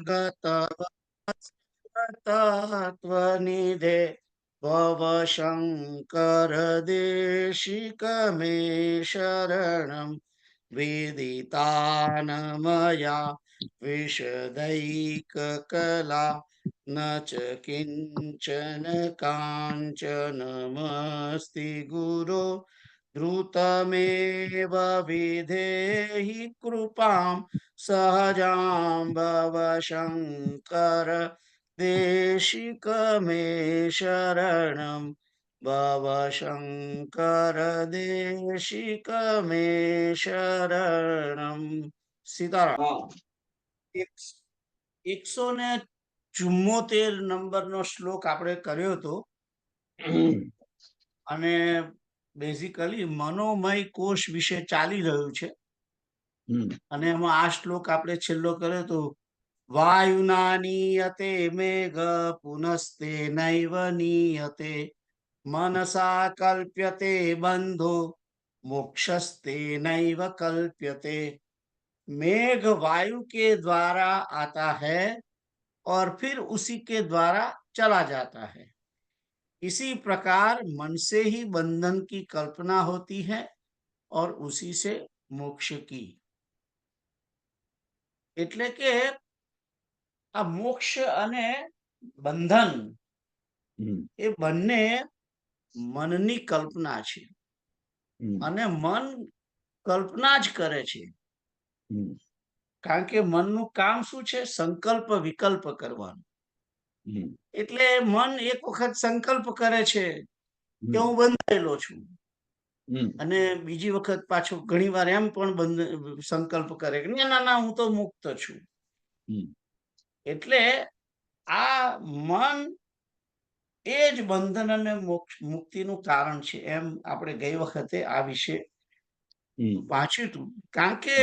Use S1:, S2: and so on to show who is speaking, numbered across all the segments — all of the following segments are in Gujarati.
S1: ગત તત્વનિધે ભવ શંકર દેશિક મે શરણમ વેદિતાનમયા વિશદૈક કલા ન ચ કિંચન કાંચનમસ્તિ ગુરો ધૃતમેવ વિધેહિ કૃપામ સહજાં ભવ શંકર દેશિક મે શરણમ ભવ શંકર દેશિક મે શરણમ. સીતારામ. 174 નંબરનો શ્લોક આપણે કર્યો હતો અને બેઝિકલી મનોમય કોષ વિશે ચાલી રહ્યું છે. અને એમાં આ શ્લોક આપણે છેલ્લો કર્યો તો વાયુના નીયતે મેઘ પુનસ્તે નૈવ નીયતે મનસા કલ્પ્યતે બંધો મોક્ષસ્તે નૈવ કલ્પ્યતે. मेघ वायु के द्वारा आता है और फिर उसी के द्वारा चला जाता है. इसी प्रकार मन से ही बंधन की कल्पना होती है और उसी से मोक्ष की. એટલે કે આ મોક્ષ અને બંધન એ બંને મનની કલ્પના છે અને મન કલ્પના જ કરે છે. કારણ કે મનનું કામ શું છે? સંકલ્પ વિકલ્પ કરવાનું. એટલે મન એક વખત સંકલ્પ કરે છે કે હું બંધાયેલો છું અને બીજી વખત પાછો ઘણી વાર એમ પણ સંકલ્પ કરે કે ના ના હું તો મુક્ત છું. એટલે આ મન એ જ બંધન અને મુક્તિનું કારણ છે એમ આપણે ગઈ વખતે આ વિશે વાંચ્યું હતું. કારણ કે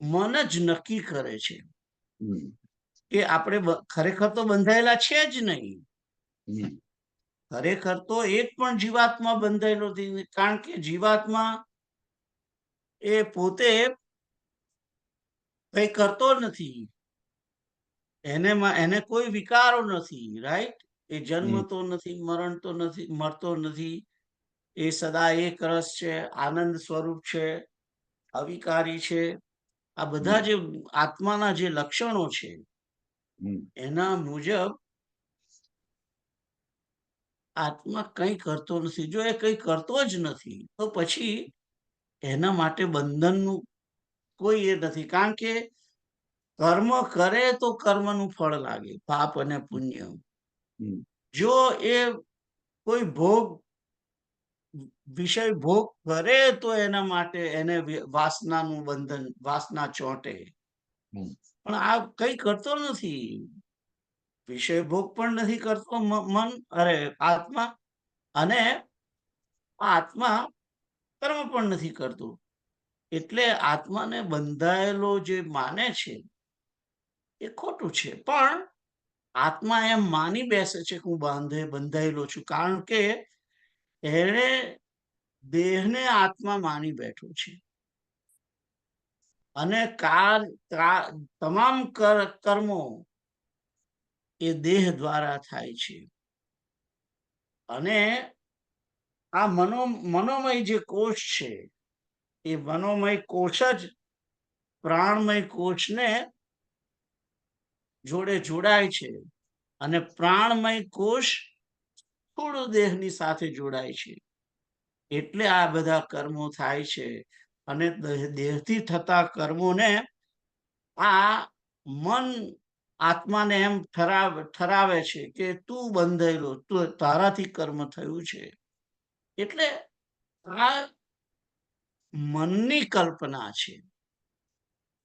S1: મન જ નક્કી કરે છે કે આપણે ખરેખર તો બંધાયેલા છે જ નહીં. ખરેખર તો એક પણ જીવાત્મા બંધાયેલો નથી. કારણ કે જીવાત્મા એ પોતે કઈ કરતો નથી. એને કોઈ વિકારો નથી. રાઈટ? એ જન્મતો નથી, મરણતો નથી, મરતો નથી. એ સદા એક રસ છે, આનંદ સ્વરૂપ છે, અવિકારી છે. આ બધા જે આત્માના જે લક્ષણો છે એના મુજબ આત્મા કંઈ કરતો નથી. જો એ કંઈ કરતો જ નથી તો પછી એના માટે બંધનનું કોઈ એ નથી. કારણ કે કર્મ કરે તો કર્મનું ફળ લાગે, પાપ અને પુણ્ય. જો એ કોઈ ભોગ વિષય ભોગ કરે તો એના માટે એને વાસનાનું બંધન, વાસના ચોંટે. પણ આ કઈ કરતો નથી. વિષય ભોગ પણ નથી કરતો મન, આત્મા, અને આત્મા કર્મ પણ નથી કરતો. એટલે આત્માને બંધાયેલો જે માને છે એ ખોટું છે. પણ આત્મા એમ માની બેસે છે કે હું બંધાયેલો છું. કારણ કે એણે દેહને આત્મા માની બેઠો છે અને તમામ કર્મો એ દેહ દ્વારા થાય છે. અને આ મનોમય જે કોષ છે એ મનોમય કોષ જ પ્રાણમય કોષને જોડે જોડાય છે અને પ્રાણમય કોષ સ્થૂળ દેહની સાથે જોડાય છે. એટલે આ બધા કર્મો થાય છે. અને દેહથી થતા કર્મોને આ મન આત્માને એમ ઠરાવે છે કે તું બંધાયેલો, તારાથી કર્મ થયું છે. એટલે આ મનની કલ્પના છે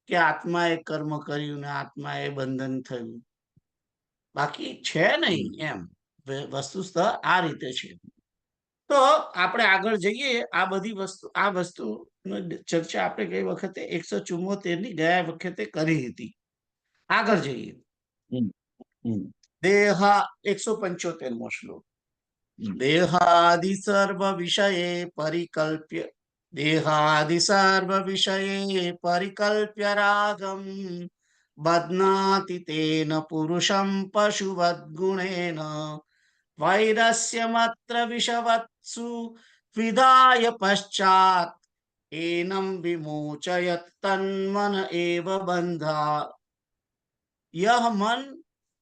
S1: કે આત્માએ કર્મ કર્યું ને આત્માએ બંધન થયું. બાકી છે નહીં એમ. વસ્તુસ્થ આ રીતે છે. તો આપણે આગળ જઈએ. આ વસ્તુ ચર્ચા આપણે ગઈ વખતે 174 ગયા વખતે કરી હતી. આગળ જઈએ. દેહા 175મો શ્લોક. દેહાદિ સર્વ વિષયે પરિકલ્પ્ય, દેહાદિ સર્વ વિષયે પરિકલ્પ્ય રાગમ बध्नाति तेन पुरुषं पशुवद्गुणेन वैरस्यमत्र विषवत्सु विधाय पश्चात् एनं विमोचयत् तन्मन एव बंधा।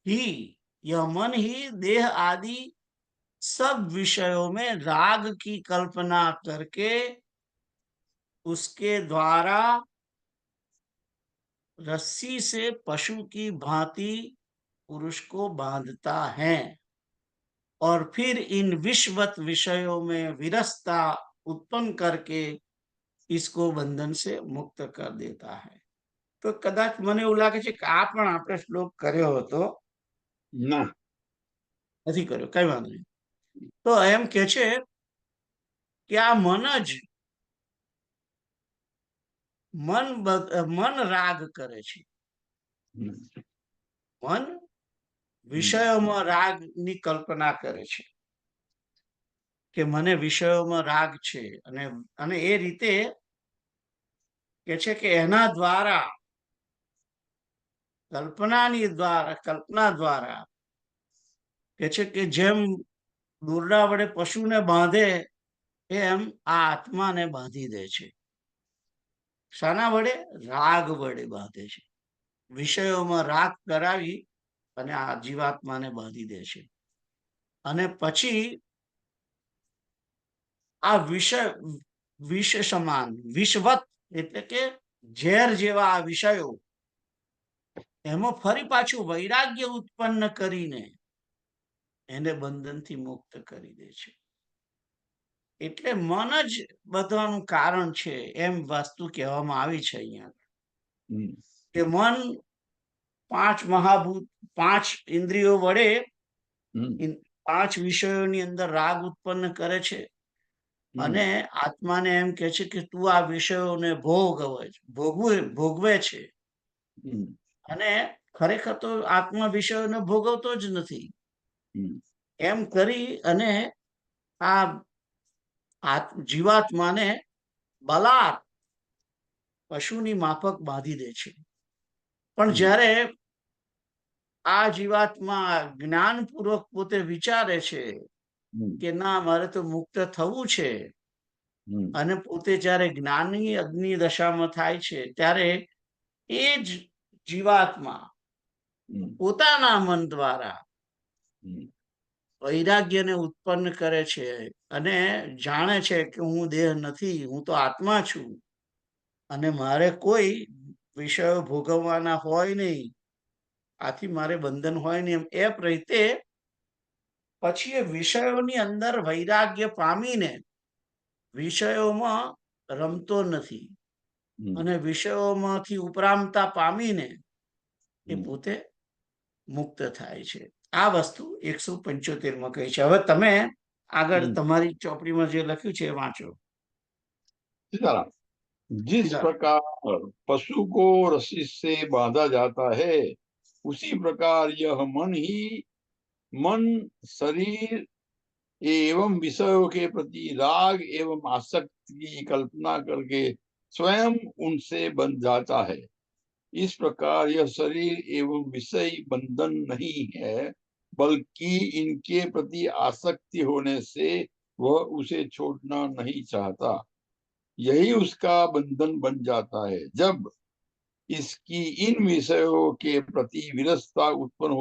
S1: ही यह मन ही देह आदि सब विषयों में राग की कल्पना करके उसके द्वारा रस्सी से पशु की भांति पुरुष को बांधता है और फिर इन विषवत विषयों में विरसता उत्पन्न करके इसको बंधन से मुक्त कर देता है। तो कदाच મને એવું લાગે છે કે આ પણ આપણે શ્લોક કર્યો હતો
S2: ના,
S1: નથી કર્યો, કઈ વાંધો નહીં। તો એમ કે છે કે આ મન જ મન રાગ કરે છે। મન વિષયોમાં રાગની કલ્પના કરે છે કે મને વિષયોમાં રાગ છે અને એ રીતે કે છે કે એના દ્વારા કલ્પના દ્વારા કે છે કે જેમ દોરડા વડે પશુને બાંધે એમ આ આત્માને બાંધી દે છે। શાના વડે? રાગ વડે બાંધે છે। વિષયોમાં રાગ કરાવી અને આ જીવાત્માને બાંધી દે છે। અને પછી આ વિષ સમાન વિષવત એટલે કે ઝેર જેવા આ વિષયો એમાં ફરી પાછું વૈરાગ્ય ઉત્પન્ન કરીને એને બંધનથી મુક્ત કરી દે છે। એટલે મન જ બધાનું કારણ છે એમ વસ્તુ કહેવામાં આવી છે અહીંયા કે મન 5 મહાભૂત 5 ઇન્દ્રિયો વડે 5 વિષયોની અંદર રાગ ઉત્પન્ન કરે છે અને આત્માને એમ કે છે કે તું આ વિષયોને ભોગવે છે અને ખરેખર તો આત્મા વિષયોને ભોગવતો જ નથી। એમ કરી અને આ જીવાત્માને બલાત્ પશુની માફક બાંધી દે છે। પણ જ્યારે આ જીવાત્મા જ્ઞાનપૂર્વક પોતે વિચારે છે કે ના મારે તો મુક્ત થવું છે અને પોતે જ્યારે જ્ઞાનની અગ્નિ દશામાં થાય છે ત્યારે એ જ જીવાત્મા પોતાના મન દ્વારા વૈરાગ્યને ઉત્પન્ન કરે છે અને જાણે છે કે હું દેહ નથી, હું તો આત્મા છું અને મારે કોઈ વિષયો ભોગવવાના હોય નહીં, આથી મારે બંધન હોય નહીં એ રીતે પછી એ વિષયોની અંદર વૈરાગ્ય પામીને વિષયોમાં રમતો નથી અને વિષયોમાંથી ઉપરામતા પામીને એ પોતે મુક્ત થાય છે। આ વસ્તુ 175 કહી છે। હવે તમે આગળ તમારી ચોપડીમાં જે લખ્યું છે એ વાંચો।
S2: जिस प्रकार पशु को रस्सी से बांधा जाता है उसी प्रकार यह मन शरीर एवं विषयों के प्रति राग एवं आसक्ति की कल्पना करके स्वयं उनसे बंध जाता है। इस प्रकार यह शरीर एवं विषय बंधन नहीं है बल्कि इनके प्रति आसक्ति होने से वह उसे छोड़ना नहीं चाहता, यही उसका बंधन बन जाता है। जब इसकी इन विषयों के प्रति विरसता उत्पन्न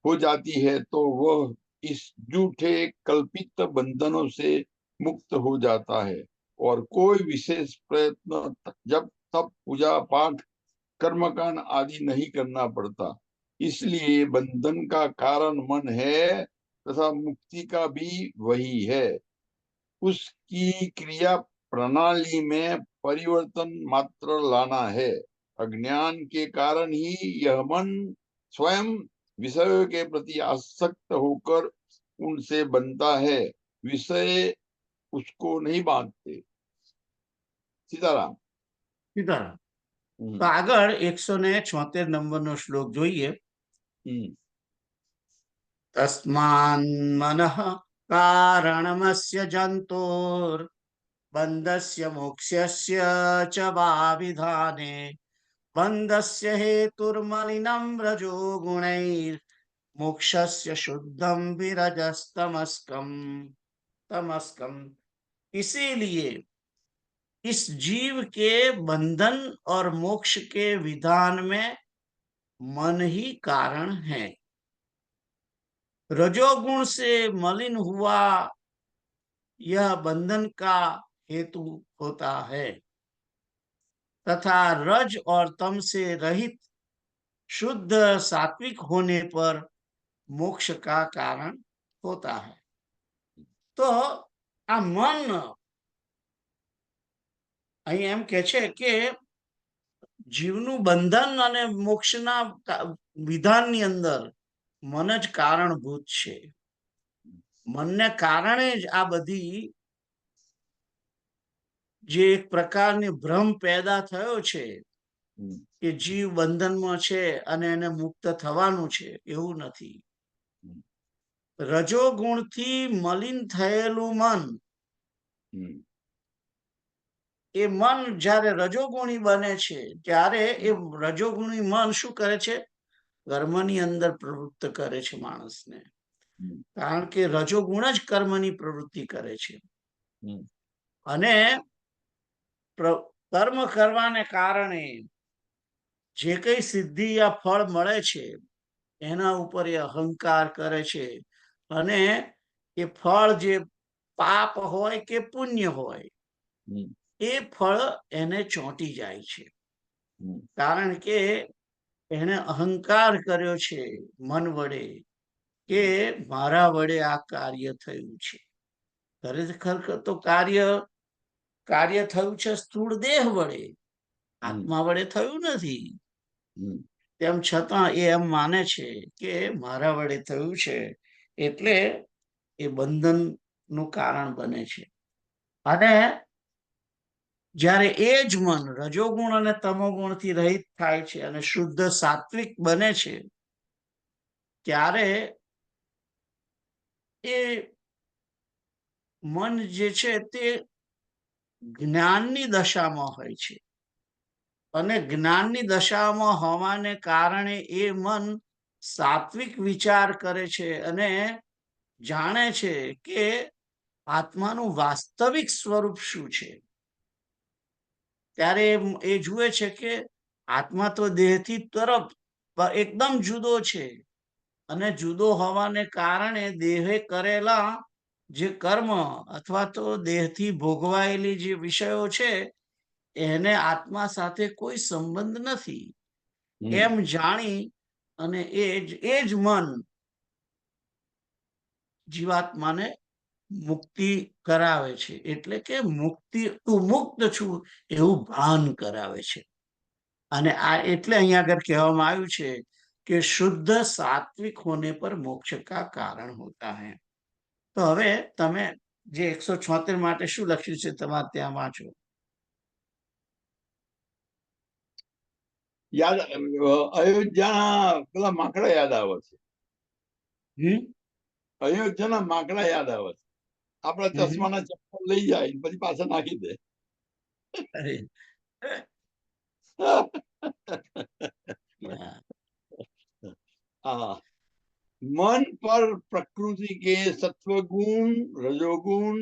S2: हो जाती है तो वह इस झूठे कल्पित बंधनों से मुक्त हो जाता है और कोई विशेष प्रयत्न जब तब पूजा पाठ कर्मकांड आदि नहीं करना पड़ता। इसलिए बंधन का कारण मन है तथा मुक्ति का भी वही है। उसकी क्रिया प्रणाली में परिवर्तन मात्र लाना है। अज्ञान के कारण ही यह मन स्वयं विषयों के प्रति आसक्त होकर उनसे बनता है, विषय उसको नहीं बांधते। सीताराम।
S1: सीताराम। तो આગળ 176 નંબરનો શ્લોક જોઈએ। તસ્માન મનઃ કારણમસ્ય જંતોર બંધસ્ય મોક્ષસ્ય ચ વા વિધાને બંધસ્ય હેતુર્મલિનમ રજો ગુણૈર मोक्षस्य शुद्धम विरजस्तमस्कम तमस्कम। इसीलिए इस जीव के बंधन और मोक्ष के विधान में मन ही कारण है। रजोगुण से मलिन हुआ यह बंधन का हेतु होता है तथा रज और तम से रहित शुद्ध सात्विक होने पर मोक्ष का कारण होता है। तो आ मन અહીં એમ કે છે કે જીવનું બંધન અને મોક્ષના વિધાનની અંદર મન જ કારણભૂત છે. મનને કારણે જ આ બધી જે એક પ્રકારની ભ્રમ પેદા થયો છે કે જીવ બંધનમાં છે અને એને મુક્ત થવાનું છે, એવું નથી. રજોગુણથી મલિન થયેલું મન, એ મન જ્યારે રજોગુણી બને છે ત્યારે એ રજોગુણી મન શું કરે છે? કર્મની અંદર પ્રવૃત્ત કરે છે માણસને. કારણ કે રજોગુણ જ કર્મની પ્રવૃત્તિ કરે છે. અને કર્મ કરવાને કારણે જે કઈ સિદ્ધિ યા ફળ મળે છે એના ઉપર એ અહંકાર કરે છે અને એ ફળ જે પાપ હોય કે પુણ્ય હોય એ ફળ એને ચોંટી જાય છે. કારણ કે એને અહંકાર કર્યો છે મન વડે કે મારા વડે આ કાર્ય થયું છે. ખરેખર તો કાર્ય થયું છે સ્થૂળ દેહ વડે, આત્મા વડે થયું નથી. તેમ છતાં એ એમ માને છે કે મારા વડે થયું છે એટલે એ બંધન નું કારણ બને છે. અને જ્યારે એ જ મન રજોગુણ અને તમોગુણ થી રહિત થાય છે અને શુદ્ધ સાત્વિક બને છે ત્યારે એ મન જે છે તે જ્ઞાનની દશામાં હોય છે. અને જ્ઞાનની દશામાં હોવાને કારણે એ મન સાત્વિક વિચાર કરે છે અને જાણે છે કે આત્માનું વાસ્તવિક સ્વરૂપ શું છે. ત્યારે એ જુએ છે કે આત્મા તો દેહથી તરફ એકદમ જુદો છે અને જુદો હોવાને કારણે દેહે કરેલા જે કર્મ અથવા તો દેહથી ભોગવાયેલી જે વિષયો છે એને આત્મા સાથે કોઈ સંબંધ નથી એમ જાણી અને એ જ મન જીવાત્માને મુક્તિ કરાવે છે. એટલે કે મુક્તિ, તું મુક્ત છું એવું ભાન કરાવે છે. અને આ એટલે અહીંયા આગળ કહેવામાં આવ્યું છે કે શુદ્ધ સાત્વિક હોને પર મોક્ષ કા કારણ હોતા હૈ. તો હવે તમે જે 176 માટે શું લખ્યું છે તમારે ત્યાં વાંચો.
S2: યાદ અયોધ્યાના પેલા માકડા યાદ આવે છે. અયોધ્યાના માકડા યાદ આવે છે. આપણા ચશ્માના ચપ્પલ લઈ જાય પછી પાછા નાખી દે. हाँ, मन पर प्रकृति के सत्वगुण, रजोगुण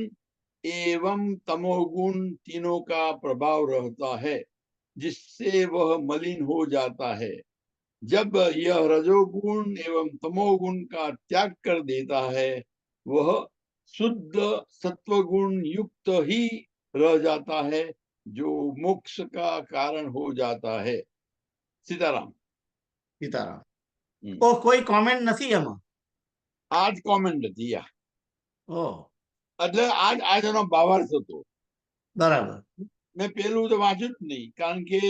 S2: एवं तमोगुण तीनों का प्रभाव रहता है जिससे वह मलिन हो जाता है. जब यह रजोगुण एवं तमोगुण का त्याग कर देता है वह शुद्ध सत्वगुण युक्त ही रह जाता है जो मोक्ष का कारण हो जाता है. सीताराम.
S1: સીતારામ. ઓ કોઈ કોમેન્ટ નથી એમાં?
S2: આજ કોમેન્ટ હતી.
S1: ઓ
S2: એટલે આજનો ભાવાર્થ હતો.
S1: બરાબર.
S2: મેં પેલું તો વાંચ્યું જ નહીં કારણ કે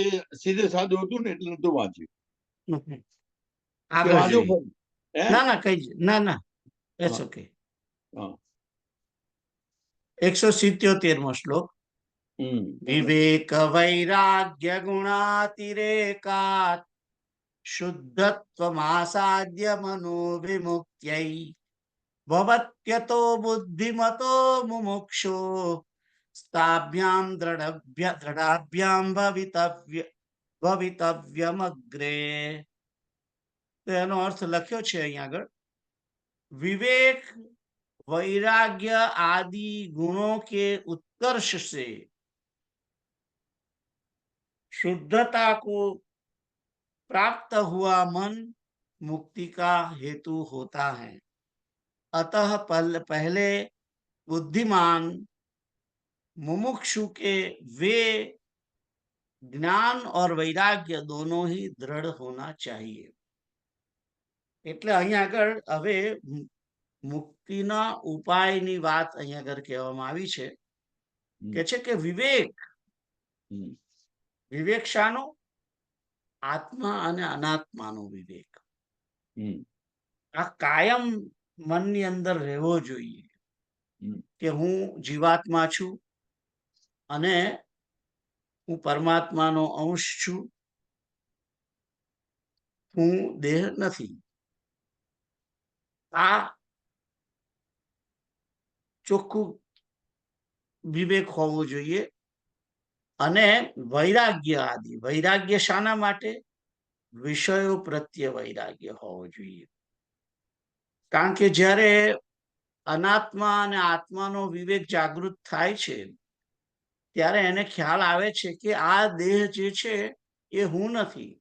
S2: સીધે સાદું હતું ને એટલે નતું વાંચ્યું.
S1: આગળ જોઈએ. ના ના કઈ ના ના ઇટ્સ ઓકે. 177મો શ્લોક. વિવેક વૈરાગ્ય ગુણાતિરેકાત શુદ્ધત્વમાસાદ્ય મનો વિમુક્ત્यै ભવત્યતો બુદ્ધિમતો મુમુક્ષો સ્થાભ્યામ દ્રઢાભ્યામ ભવિતવ્ય ભવિતવ્યમગ્રે. તો એનો અર્થ લખ્યો છે અહીંયા આગળ, विवेक वैराग्य आदि गुणों के उत्कर्ष से शुद्धता को प्राप्त हुआ मन मुक्ति का हेतु होता है। अतः पहले बुद्धिमान मुमुक्षु के वे ज्ञान और वैराग्य दोनों ही दृढ़ होना चाहिए। એટલે અહીંયા આગળ હવે મુક્તિના ઉપાયની વાત અહીંયા આગળ કહેવામાં આવી છે કે છે કે વિવેક, વિવેક શાનો? આત્મા અને અનાત્માનો વિવેક. આ કાયમ મનની અંદર રહેવો જોઈએ કે હું જીવાત્મા છું અને હું પરમાત્માનો અંશ છું, હું દેહ નથી. આ ચોખ્ખું વિવેક હોવો જોઈએ. અને વૈરાગ્ય આદિ, વૈરાગ્ય શાના માટે? વિષયો પ્રત્યે વૈરાગ્ય હોવો જોઈએ. કારણ કે જ્યારે અનાત્મા અને આત્માનો વિવેક જાગૃત થાય છે ત્યારે એને ખ્યાલ આવે છે કે આ દેહ જે છે એ હું નથી.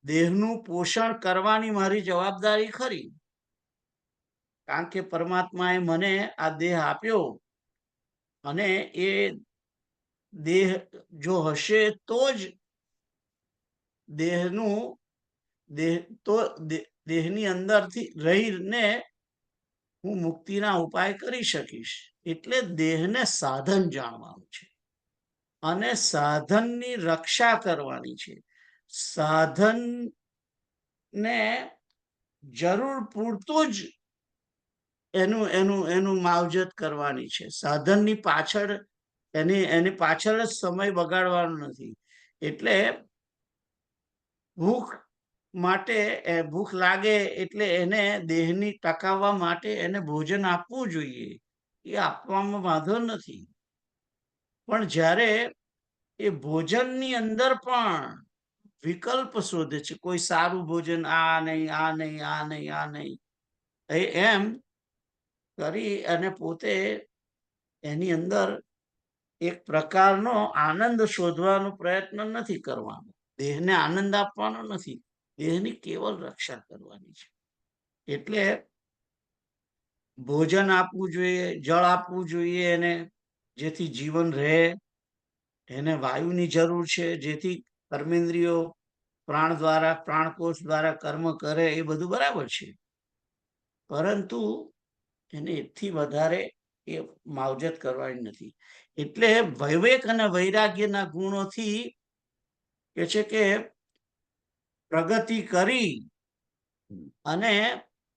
S1: દેહનું પોષણ કરવાની મારી જવાબદારી ખરી, કારણ કે પરમાત્માએ મને આ દેહ આપ્યો અને એ દેહ જો હશે તો જ દેહની અંદરથી રહીને હું મુક્તિના ઉપાય કરી શકીશ. એટલે દેહને સાધન જાણવાનું છે અને સાધનની રક્ષા કરવાની છે. સાધનને જરૂર પૂરતું જ એનું માવજત કરવાની છે. સાધનની પાછળ એની પાછળ જ સમય બગાડવાનો નથી. એટલે ભૂખ માટે, ભૂખ લાગે એટલે એને દેહની ટકાવવા માટે એને ભોજન આપવું જોઈએ, એ આપવામાં વાંધો નથી. પણ જ્યારે એ ભોજનની અંદર પણ વિકલ્પ શોધે છે, કોઈ સારું ભોજન, આ નહીં, આ નહીં, આ નહીં, આ નહીં, એમ કરી અને પોતે એની અંદર એક પ્રકારનો આનંદ શોધવાનો પ્રયત્ન નથી કરવાનો. દેહને આનંદ આપવાનો નથી, દેહની કેવલ રક્ષા કરવાની છે. એટલે ભોજન આપવું જોઈએ, જળ આપવું જોઈએ એને, જેથી જીવન રહે. એને વાયુની જરૂર છે જેથી કર્મેન્દ્રિયો પ્રાણ દ્વારા, પ્રાણકોષ દ્વારા કર્મ કરે, એ બધું બરાબર છે. પરંતુ એને એથી વધારે એ માવજત કરવાની નથી. એટલે વિવેક અને વૈરાગ્યના ગુણોથી કે છે કે પ્રગતિ કરી અને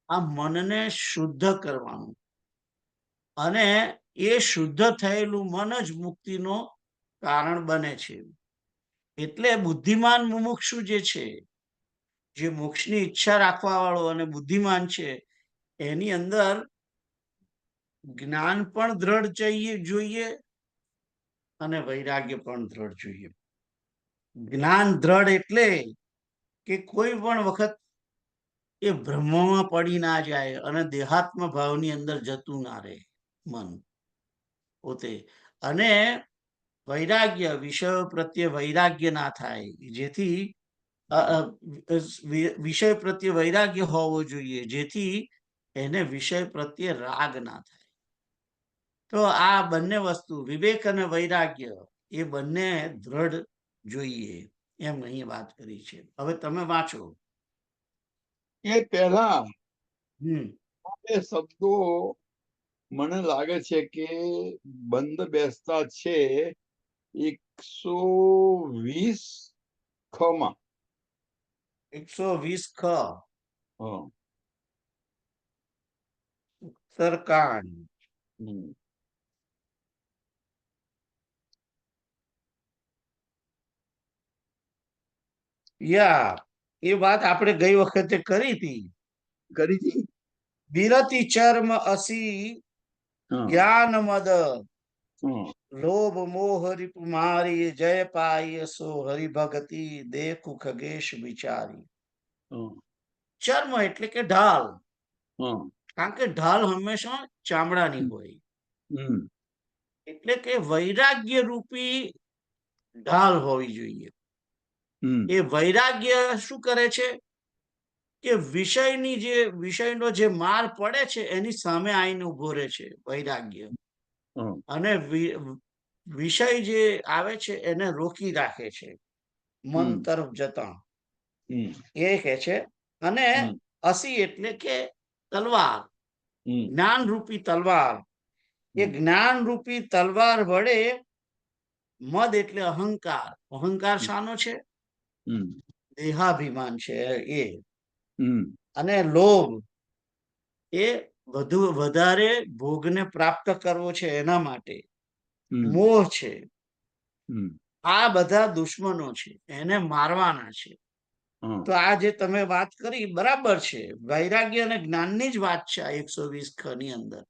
S1: આ મનને શુદ્ધ કરવાનું, અને એ શુદ્ધ થયેલું મન જ મુક્તિનો કારણ બને છે. એટલે બુદ્ધિમાન મુમુક્ષુ જે છે, જે મોક્ષની ઈચ્છા રાખવા વાળો અને બુદ્ધિમાન છે, એની અંદર જ્ઞાન પણ દ્રઢ જોઈએ અને વૈરાગ્ય પણ દ્રઢ જોઈએ. જ્ઞાન દ્રઢ એટલે કે કોઈ પણ વખત એ ભ્રમમાં પડી ના જાય અને દેહાત્મ ભાવની અંદર જતું ના રહે મન પોતે. અને વૈરાગ્ય, વિષયો પ્રત્યે વૈરાગ્ય ના થાય, જેથી વિષય પ્રત્યે વૈરાગ્ય હોવો જોઈએ, જેથી એને વિષય પ્રત્યે રાગ ના થાય. તો આ બંને વસ્તુ, વિવેક અને વૈરાગ્ય, એ બંને દ્રઢ જોઈએ, એમ અહીં વાત કરી છે. હવે તમે વાંચો.
S2: એ પહેલા એ શબ્દો મને લાગે છે કે બંધ બેસતા છે 120 ખમાં.
S1: 120 ખ ઉત્તરકાંડ. યા એ વાત આપણે ગઈ વખતે કરી હતી. વિરતિ ચર્મ અસી જ્ઞાન મદ
S2: हाँ,
S1: लोभ मोह रिपु मारी जय पाई सो हरि भगति देखु खगेश विचारी।
S2: हाँ,
S1: ચર્મ એટલે કે ઢાલ,
S2: हाँ,
S1: કારણ કે ઢાલ હંમેશા ચામડાની હોય,
S2: हम्म,
S1: એટલે કે વૈરાગ્ય રૂપી ઢાલ હોવી જોઈએ। એ વૈરાગ્ય શું કરે છે કે વિષયનો જે માર પડે છે એની સામે આવીને ઉભો રહે છે વૈરાગ્ય,
S2: हाँ,
S1: અને વિષય જે આવે છે એને રોકી રાખે છે મન
S2: हम्म,
S1: તરફ જતા,
S2: हम्म,
S1: એ કહે છે। અને
S2: हम्म,
S1: અસી એટલે કે તલવાર,
S2: हम्म,
S1: જ્ઞાન રૂપી તલવાર। એ
S2: हम्म,
S1: જ્ઞાન રૂપી તલવાર વડે મદ એટલે અહંકાર, અહંકાર શાનો છે?
S2: हम्म,
S1: દેહાભિમાન છે એ।
S2: हम्म,
S1: અને લોભ એ વધારે ભોગને પ્રાપ્ત કરવો છે એના માટે।
S2: हम्म,
S1: મોહ છે,
S2: हम्म,
S1: આ બધા દુશ્મનો છે, એને મારવાના છે।
S2: हाँ,
S1: તો આ જે તમે વાત કરી બરાબર છે, વૈરાગ્ય અને જ્ઞાનની જ વાત છે આ 120 ની અંદર।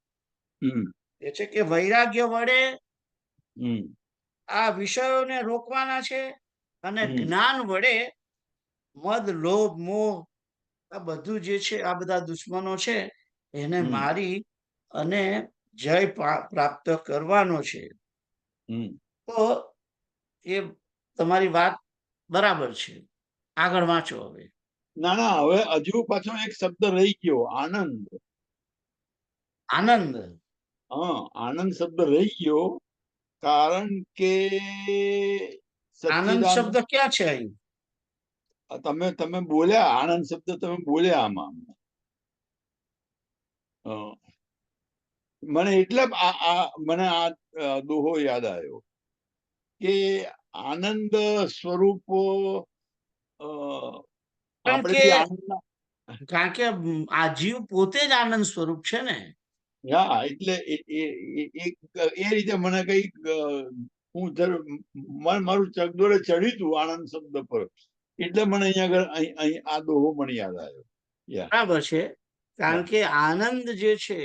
S2: हम्म,
S1: એ છે કે વૈરાગ્ય વડે
S2: हम्म,
S1: આ વિષયોને રોકવાના છે, અને
S2: हम्म,
S1: જ્ઞાન વડે મદ લોભ મોહ આ બધું જે છે આ બધા દુશ્મનો છે એને
S2: हम्म,
S1: મારી અને જય પ્રાપ્ત કરવાનો છે।
S2: हम्म।
S1: તો એ તમારી વાત બરાબર છે, આગળ વાંચો હવે।
S2: ના ના, હવે હજુ પાછો એક શબ્દ રહી ગયો, આનંદ।
S1: આનંદ,
S2: હા, આનંદ શબ્દ રહી ગયો, કારણ કે
S1: આનંદ
S2: સચ્ચિદાનંદ,
S1: શબ્દ ક્યાં છે અહીં?
S2: તમે બોલ્યા આનંદ શબ્દ, તમે બોલ્યા આમાં। હા, મને એટલે મને આ દોહો યાદ આવ્યો કે આનંદ સ્વરૂપ
S1: કારણ
S2: આપણે
S1: કે
S2: બી આનંદ,
S1: કારણ કે આ જીવ પોતે જ આનંદ સ્વરૂપ છે ને।
S2: હા, એટલે એ રીતે મને કઈક હું મારું ચગદોડે ચડ્યું હતું આનંદ શબ્દ પર, એટલે મને અહીંયા આગળ અહીં આ દોહો મને યાદ આવ્યો। યા
S1: બરાબર છે, કારણ
S2: યા
S1: કે આનંદ જે છે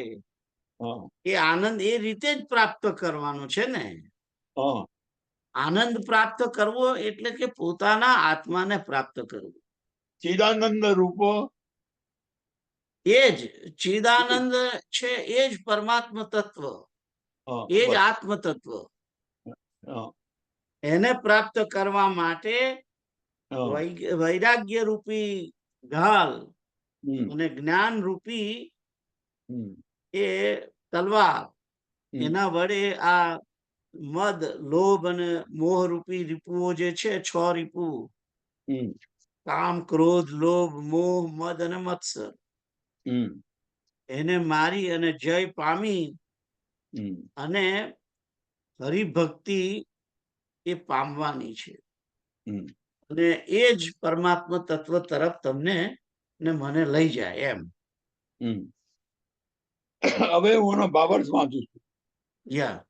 S2: હા
S1: એ આનંદ એ રીતે જ પ્રાપ્ત કરવાનો છે ને।
S2: હા
S1: આનંદ પ્રાપ્ત કરવો એટલે કે પોતાના આત્માને પ્રાપ્ત કરવું,
S2: ચિદાનંદ રૂપ
S1: એ જ ચિદાનંદ છે, એ જ પરમાત્મ તત્વ,
S2: હા
S1: એ જ
S2: બસ
S1: આત્મ તત્વ।
S2: હા
S1: એને પ્રાપ્ત કરવા માટે
S2: હા
S1: વૈરાગ્ય રૂપી ઢાલ
S2: હમ
S1: અને જ્ઞાન રૂપી
S2: હમ
S1: એ તલવાર,
S2: હમ
S1: એના વડે આ મદ લોભ અને મોહ રૂપી રીપુઓ જે છે, 6 રીપુ,
S2: હમ
S1: કામ ક્રોધ લોભ મોહ મદ અને મત્સર,
S2: હમ
S1: એને મારી અને જય પામી
S2: હમ
S1: અને હરિભક્તિ એ પામવાની છે।
S2: હમ
S1: અને એ જ પરમાત્મા તત્વ તરફ તમને ને મને લઈ જાય એમ।
S2: હમ હવે હું એનો ભાવાર્થ વાંચું છું।
S1: યા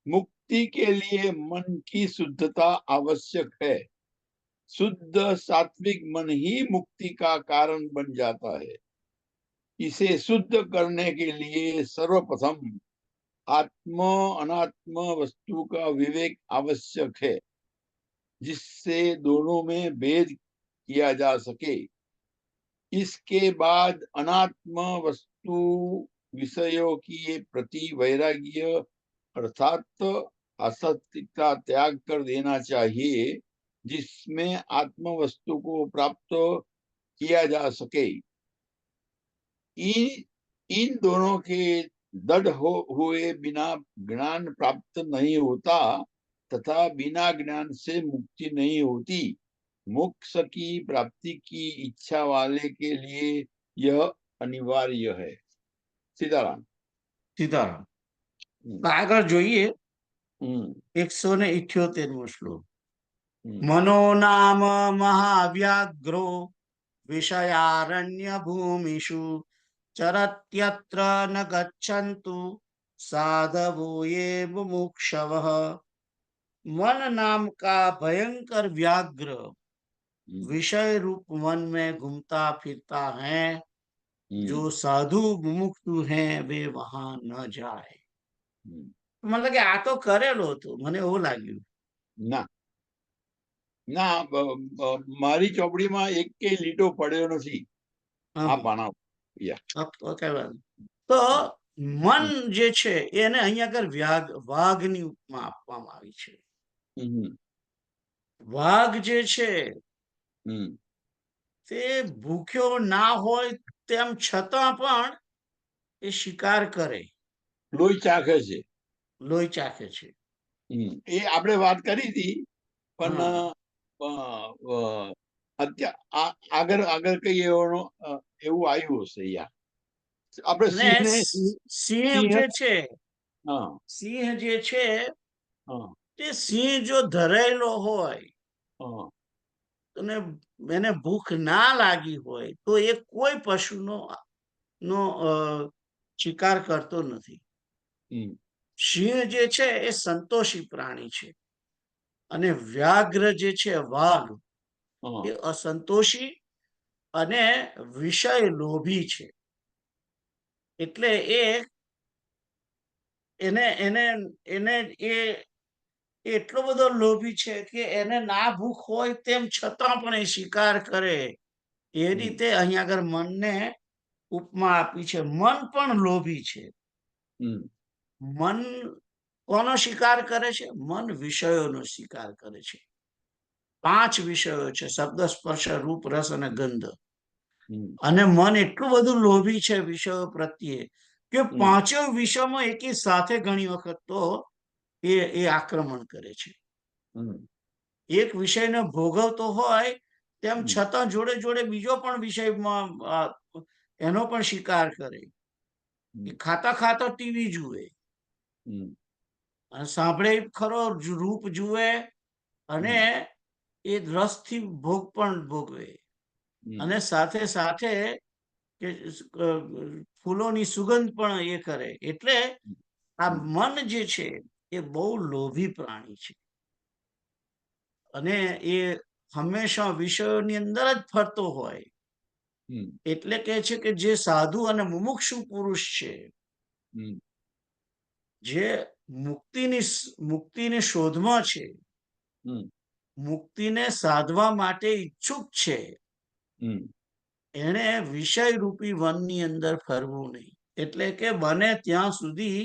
S2: मुक्ति के लिए मन की शुद्धता आवश्यक है। शुद्ध सात्विक मन ही मुक्ति का कारण बन जाता है। इसे शुद्ध करने के लिए सर्वप्रथम आत्म अनात्म वस्तु का विवेक आवश्यक है, जिससे दोनों में भेद किया जा सके। इसके बाद अनात्म वस्तु विषयों की प्रति वैराग्य अर्थात आसक्ति का त्याग कर देना चाहिए, जिसमें आत्म वस्तु को प्राप्त किया जा सके। इन इन दोनों के दृढ़ हुए बिना ज्ञान प्राप्त नहीं होता, तथा बिना ज्ञान से मुक्ति नहीं होती। मोक्ष की प्राप्ति की इच्छा वाले के लिए यह अनिवार्य है। सीताराम।
S1: સીતારામ। તો આગળ જોઈએ
S2: हम्म
S1: 178મો શ્લોક।
S2: हम्म
S1: મનો નામ મહાવ્યાઘ્રો વિષયારણ્ય ભૂમિષુ ચરત્યત્ર ન ગચ્છન્તુ સાધવો ये मुमुक्षवः। मन नाम का भयंकर व्याघ्र
S2: हम्म
S1: विषय रूप मन में घूमता फिरता है, जो
S2: हम्म
S1: साधु मुमुक्षु हैं वे वहां न जाए। મને લાગે આ તો કરેલો હતો, મને એવું લાગ્યું.
S2: ના ના, મારી ચોપડીમાં એક કે લીટો પડ્યો નથી આ પાના.
S1: ઓકે, તો મન જે છે એને અહીંયા આગળ વાઘની ઉપમા આપવામાં આવી છે. વાઘ જે છે તે ભૂખ્યો ના હોય તેમ છતાં પણ એ શિકાર કરે,
S2: લોહી ચાખે છે.
S1: લોહી ચાખે છે.
S2: એ આપણે વાત કરી હતી, પણ
S1: હા.
S2: આગળ આગળ કઈ એવું આવ્યું હશે યાર. આપણે
S1: ને
S2: સિંહ
S1: સિંહ જે છે,
S2: હા
S1: સિંહ જે છે
S2: હા
S1: તે સિંહ જો ધરાયેલો હોય
S2: હા
S1: અને એને ભૂખ ના લાગી હોય તો એ કોઈ પશુનો નો શિકાર કરતો નથી. સિંહ જે છે એ સંતોષી પ્રાણી છે, અને વ્યાઘ્ર જે છે વાઘ એ અસંતોષી અને વિષય લોભી છે. એટલે એને એને એને એ એટલો બધો લોભી છે કે એને ના ભૂખ હોય તેમ છતાં પણ એ શિકાર કરે. એ રીતે અહીંયા આગળ મનને ઉપમા આપી છે. મન પણ લોભી છે. મન કોનો શિકાર કરે છે? મન વિષયોનો શિકાર કરે છે. 5 વિષયો છે: શબ્દ, સ્પર્શ, રૂપ, રસ અને ગંધ. અને મન એટલું બધું લોભી છે વિષયો પ્રત્યે કે 5 વિષયોમાં એકી સાથે ઘણી વખત તો એ આક્રમણ કરે છે. એક વિષયને ભોગવતો હોય તેમ છતાં જોડે જોડે બીજો પણ વિષયમાં એનો પણ શિકાર કરે. એ ખાતા ખાતા ટીવી જુએ, સાંભળે ખરો, રૂપ જુએ, અને એ રસથી ભોગ પણ ભોગવે, અને સાથે સાથે કે ફૂલોની સુગંધ પણ એ કરે. એટલે આ મન જે છે એ બહુ લોભી પ્રાણી છે, અને એ હંમેશા વિષયોની અંદર જ ફરતો હોય. એટલે કે છે કે જે સાધુ અને મુમુક્ષુ પુરુષ છે, જે મુક્તિની શોધમાં છે, મુક્તિને સાધવા માટે ઈચ્છુક છે, એને વિષય રૂપી વનની અંદર ફરવું નહીં. એટલે કે બને ત્યાં સુધી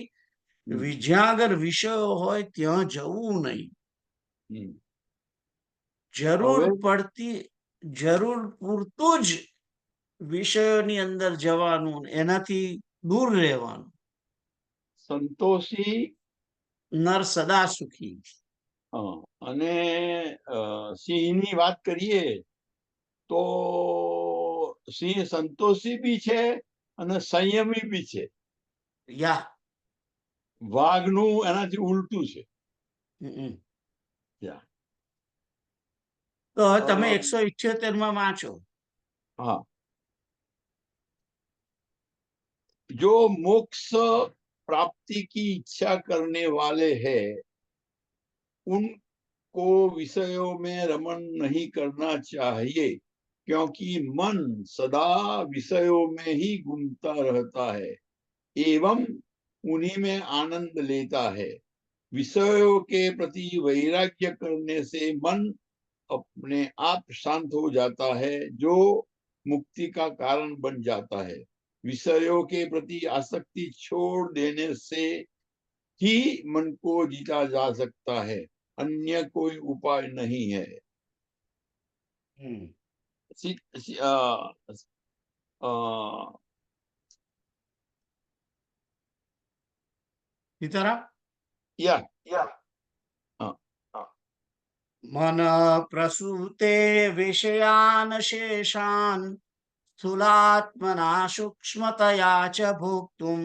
S1: જ્યાં આગળ વિષયો હોય ત્યાં જવું નહીં. જરૂર પૂરતું જ વિષયોની અંદર જવાનું, એનાથી દૂર રહેવાનું.
S2: સંતોષી
S1: નર સદા સુખી.
S2: અને સિંહની વાત કરીએ તો સિંહ સંતોષી બી છે અને સંયમી બી છે. વાઘનું એનાથી ઉલટું છે.
S1: તો હવે તમે 178 વાંચો.
S2: हाँ, जो मोक्ष प्राप्ति की इच्छा करने वाले हैं उनको विषयों में रमण नहीं करना चाहिए, क्योंकि मन सदा विषयों में ही घूमता रहता है एवं उन्हीं में आनंद लेता है. विषयों के प्रति वैराग्य करने से मन अपने आप शांत हो जाता है, जो मुक्ति का कारण बन जाता है. विषयों के प्रति आसक्ति छोड़ देने से ही मन को जीता जा सकता है, अन्य कोई उपाय नहीं है.
S1: मन प्रसूते विषयान शेषान स्थूलात्मना सूक्ष्मतया च भोक्तुम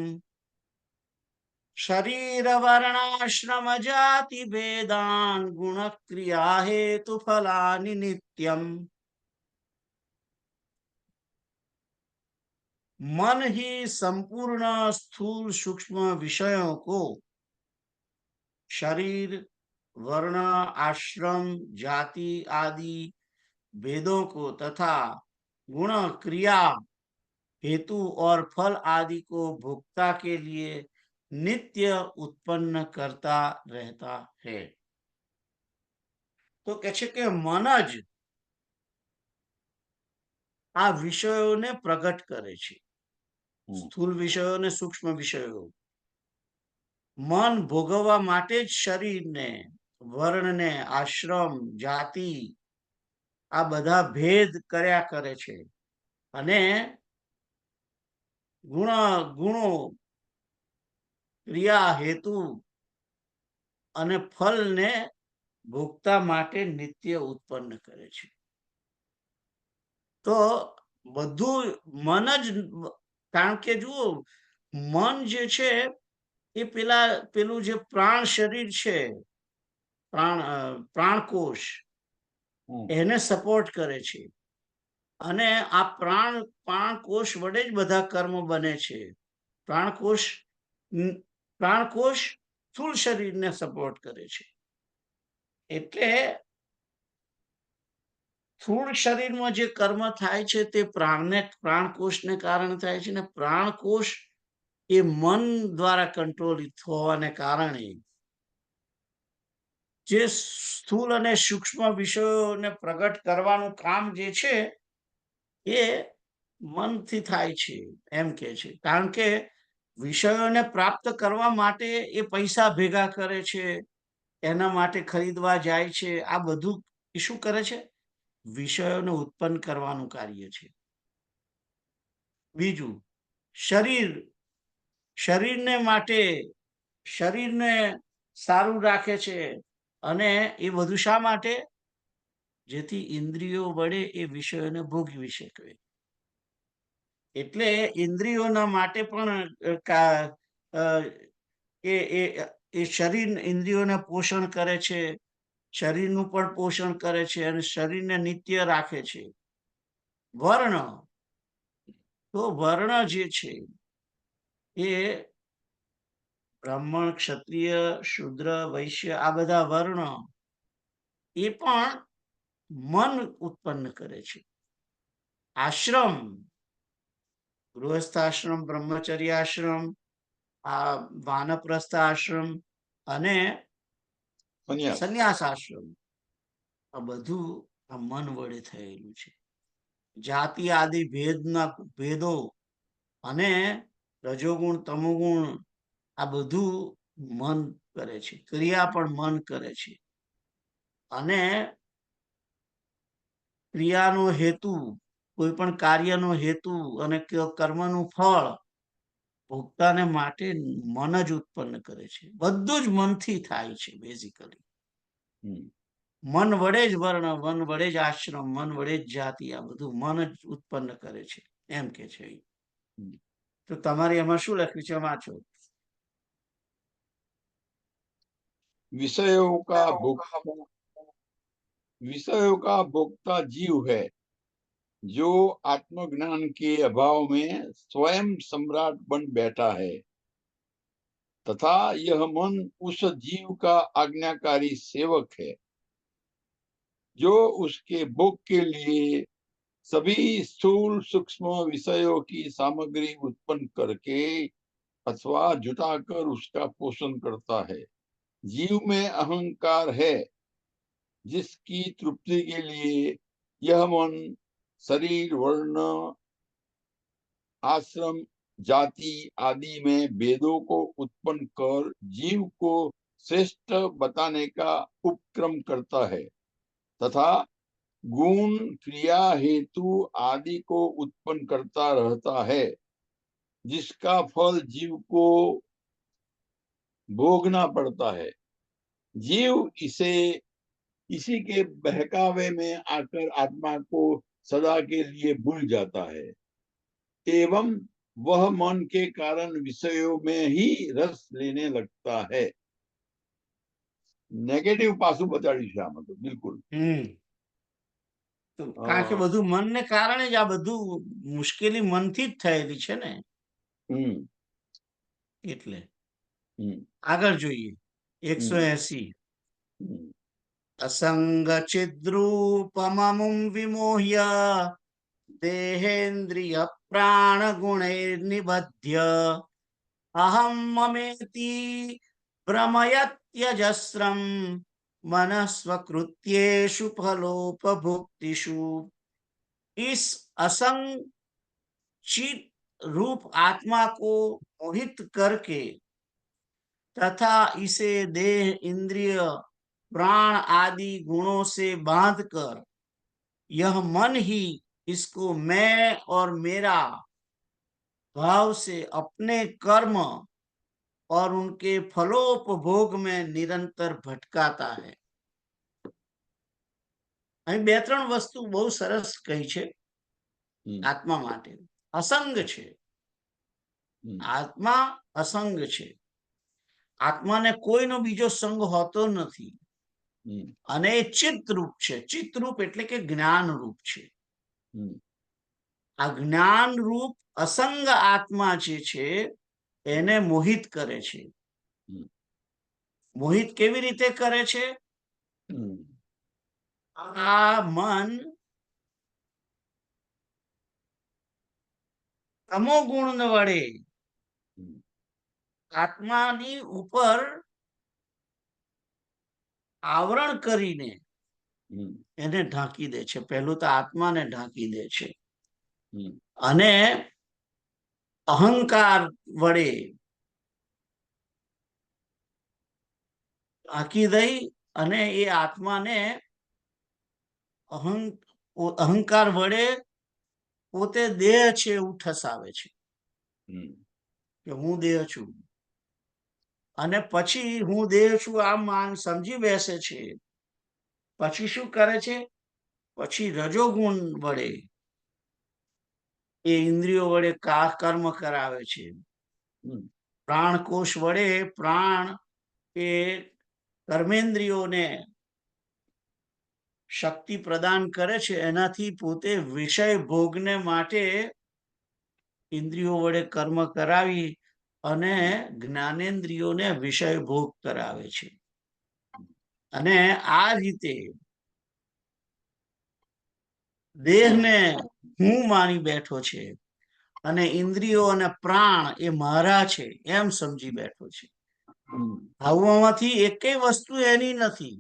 S1: शरीर वर्णाश्रम जाति भेदान गुण क्रिया हेतु फलानि नित्यम. मन ही संपूर्ण स्थूल सूक्ष्म विषयों को शरीर, वर्ण, आश्रम, जाति आदि भेदों को तथा गुण, क्रिया, हेतु और फल आदि को भोक्ता के लिए नित्य उत्पन्न करता रहता है। तो કહે છે કે મન જ આ વિષયોને પ્રગટ કરે છે,
S2: हम्म,
S1: સ્થૂળ વિષયો અને સૂક્ષ્મ વિષયો. મન ભોગવવા માટે જ શરીરને, વર્ણને, આશ્રમ, જાતિ આ બધા ભેદ કર્યા કરે છે અને ગુણો, ક્રિયા, હેતુ અને ફલને ભોગતા માટે નિત્ય ઉત્પન્ન કરે છે. તો બધું મન જ, કારણ કે જુઓ મન જે છે એ પેલું જે પ્રાણ શરીર છે, પ્રાણકોશ
S2: हम्म,
S1: એને સપોર્ટ કરે છે અને આ પ્રાણકોશ વડે જ બધા કર્મ બને છે. પ્રાણકોશ પ્રાણકોશ સ્થૂળ શરીરને સપોર્ટ કરે છે. એટલે સ્થૂળ શરીરમાં જે કર્મ થાય છે તે પ્રાણકોશને કારણે થાય છે ને પ્રાણકોશ એ મન દ્વારા કંટ્રોલિત હોવાને કારણે જે સ્થૂળ અને સૂક્ષ્મ વિષયોને પ્રગટ કરવાનું કામ જે છે એ મનથી થાય છે એમ કે છે. કારણ કે વિષયોને પ્રાપ્ત કરવા માટે એ પૈસા ભેગા કરે છે, એના માટે ખરીદવા જાય છે. આ બધું એ શું કરે છે? વિષયોને ઉત્પન્ન કરવાનું કાર્ય છે. બીજું, શરીરને માટે, શરીરને સારું રાખે છે અને એ બધું શા માટે? જેથી ઇન્દ્રિયો વડે એ વિષયોને ભોગવી શકે. એટલે ઇન્દ્રિયોના માટે પણ એ શરીર ઇન્દ્રિયોને પોષણ કરે છે, શરીરનું પણ પોષણ કરે છે અને શરીરને નિત્ય રાખે છે. વર્ણ, તો વર્ણ જે છે એ બ્રાહ્મણ, ક્ષત્રિય, શૂદ્ર, વૈશ્ય આ બધા વર્ણ એ પણ મન ઉત્પન્ન કરે છે. આશ્રમ, ગૃહસ્થાશ્રમ, બ્રહ્મચર્ય આશ્રમ, આ વાનપ્રસ્થ આશ્રમ અને
S2: संन्यास
S1: સંન્યાસ આશ્રમ, આ બધું આ મન વડે થયેલું છે. જાતિ આદિ ભેદો અને રજોગુણ, તમોગુણ આ બધું મન કરે છે. ક્રિયા પણ મન કરે છે અને ક્રિયાનો હેતુ, કોઈ પણ કાર્યનો હેતુ અને કર્મનું ફળ ભોગતાને માટે મન જ ઉત્પન્ન કરે છે. બધું જ મનથી થાય છે બેઝિકલી.
S2: हम्म,
S1: મન વડે જ વર્ણ, મન વડે જ આશ્રમ, મન વડે જ જાતિ આ બધું મન જ ઉત્પન્ન કરે છે એમ કે છે.
S2: हम्म।
S1: તો તમારે એમાં શું લખ્યું છે વાંચો.
S2: विषयों का भोक्ता विषयों का भोक्ता जीव है, जो आत्मज्ञान के अभाव में स्वयं सम्राट बन बैठा है, तथा यह मन उस जीव का आज्ञाकारी सेवक है, जो उसके भोग के लिए सभी स्थूल सूक्ष्म विषयों की सामग्री उत्पन्न करके अथवा जुटाकर उसका पोषण करता है। जीव में अहंकार है, जिसकी तृप्ति के लिए यह मन शरीर, वर्ण, आश्रम, जाति आदि में भेदों को उत्पन्न कर जीव को श्रेष्ठ बताने का उपक्रम करता है, तथा गुण, क्रिया, हेतु आदि को उत्पन्न करता रहता है, जिसका फल जीव को भोगना पड़ता है। जीव इसी के बहकावे में आकर आत्मा को सदा के लिए भूल जाता है एवं वह मन के कारण विषयों में ही रस लेने लगता है। नेगेटिव पासू बताड़ी છે આમાં તો બિલકુલ.
S1: તો કારણ કે બધું મનને કારણે જ આ બધું મુશ્કેલી મનથી જ થયેલી છે ને, એટલે આગળ જોઈએ 180. असंग चिद्रूपममुं विमोह्य देहेन्द्रिय प्राण गुणैर्निबध्य अहम ममेति भ्रमयत्यजस्रम मनः स्वकृत्येषु फलोपभोक्तिषु। इस असंग चित रूप आत्मा को मोहित करके तथा इसे देह, इंद्रिय, प्राण आदि गुणों से बांधकर यह मन ही इसको मैं और मेरा भाव से अपने कर्म और उनके फलोपभोग में निरंतर भटकाता है। અહીં બે ત્રણ વસ્તુ બહુ સરસ કહી છે આત્મા માટે. અસંગ છે, આત્મા અસંગ છે. આત્માને કોઈનો બીજો સંગ હોતો નથી અને એ ચિત્તરૂપ છે. ચિત્તરૂપ એટલે કે જ્ઞાન રૂપ છે. આ જ્ઞાન રૂપ અસંગ આત્મા જે છે એને મોહિત કરે છે. મોહિત કેવી રીતે કરે છે? આ મન તમો ગુણ વડે આત્માની ઉપર આવરણ કરીને એને ઢાંકી દે છે. પહેલું તો આત્માને ઢાંકી દે છે અને અહંકાર વડે ઢાંકી દઈ અને એ આત્માને અહંકાર વડે પોતે દેહ છે એવું ઠસાવે છે કે હું દેહ છું. અને પછી હું દેહ છું આમ માન સમજી બેસે છે. પછી શું કરે છે? પછી રજોગુણ વડે એ ઇન્દ્રિયો વડે કર્મ કરાવે છે. પ્રાણકોશ વડે પ્રાણ એ કર્મેન્દ્રિયોને શક્તિ પ્રદાન કરે છે. એનાથી પોતે વિષય ભોગને માટે ઇન્દ્રિયો વડે કર્મ કરાવી અને જ્ઞાનેન્દ્રિયોને વિષય ભોગ કરાવે છે. અને આ રીતે દેહને હું માની બેઠો છે અને ઇન્દ્રિયો અને પ્રાણ એ મારા છે એમ સમજી બેઠો છે. આમાંથી એકેય વસ્તુ એની નથી.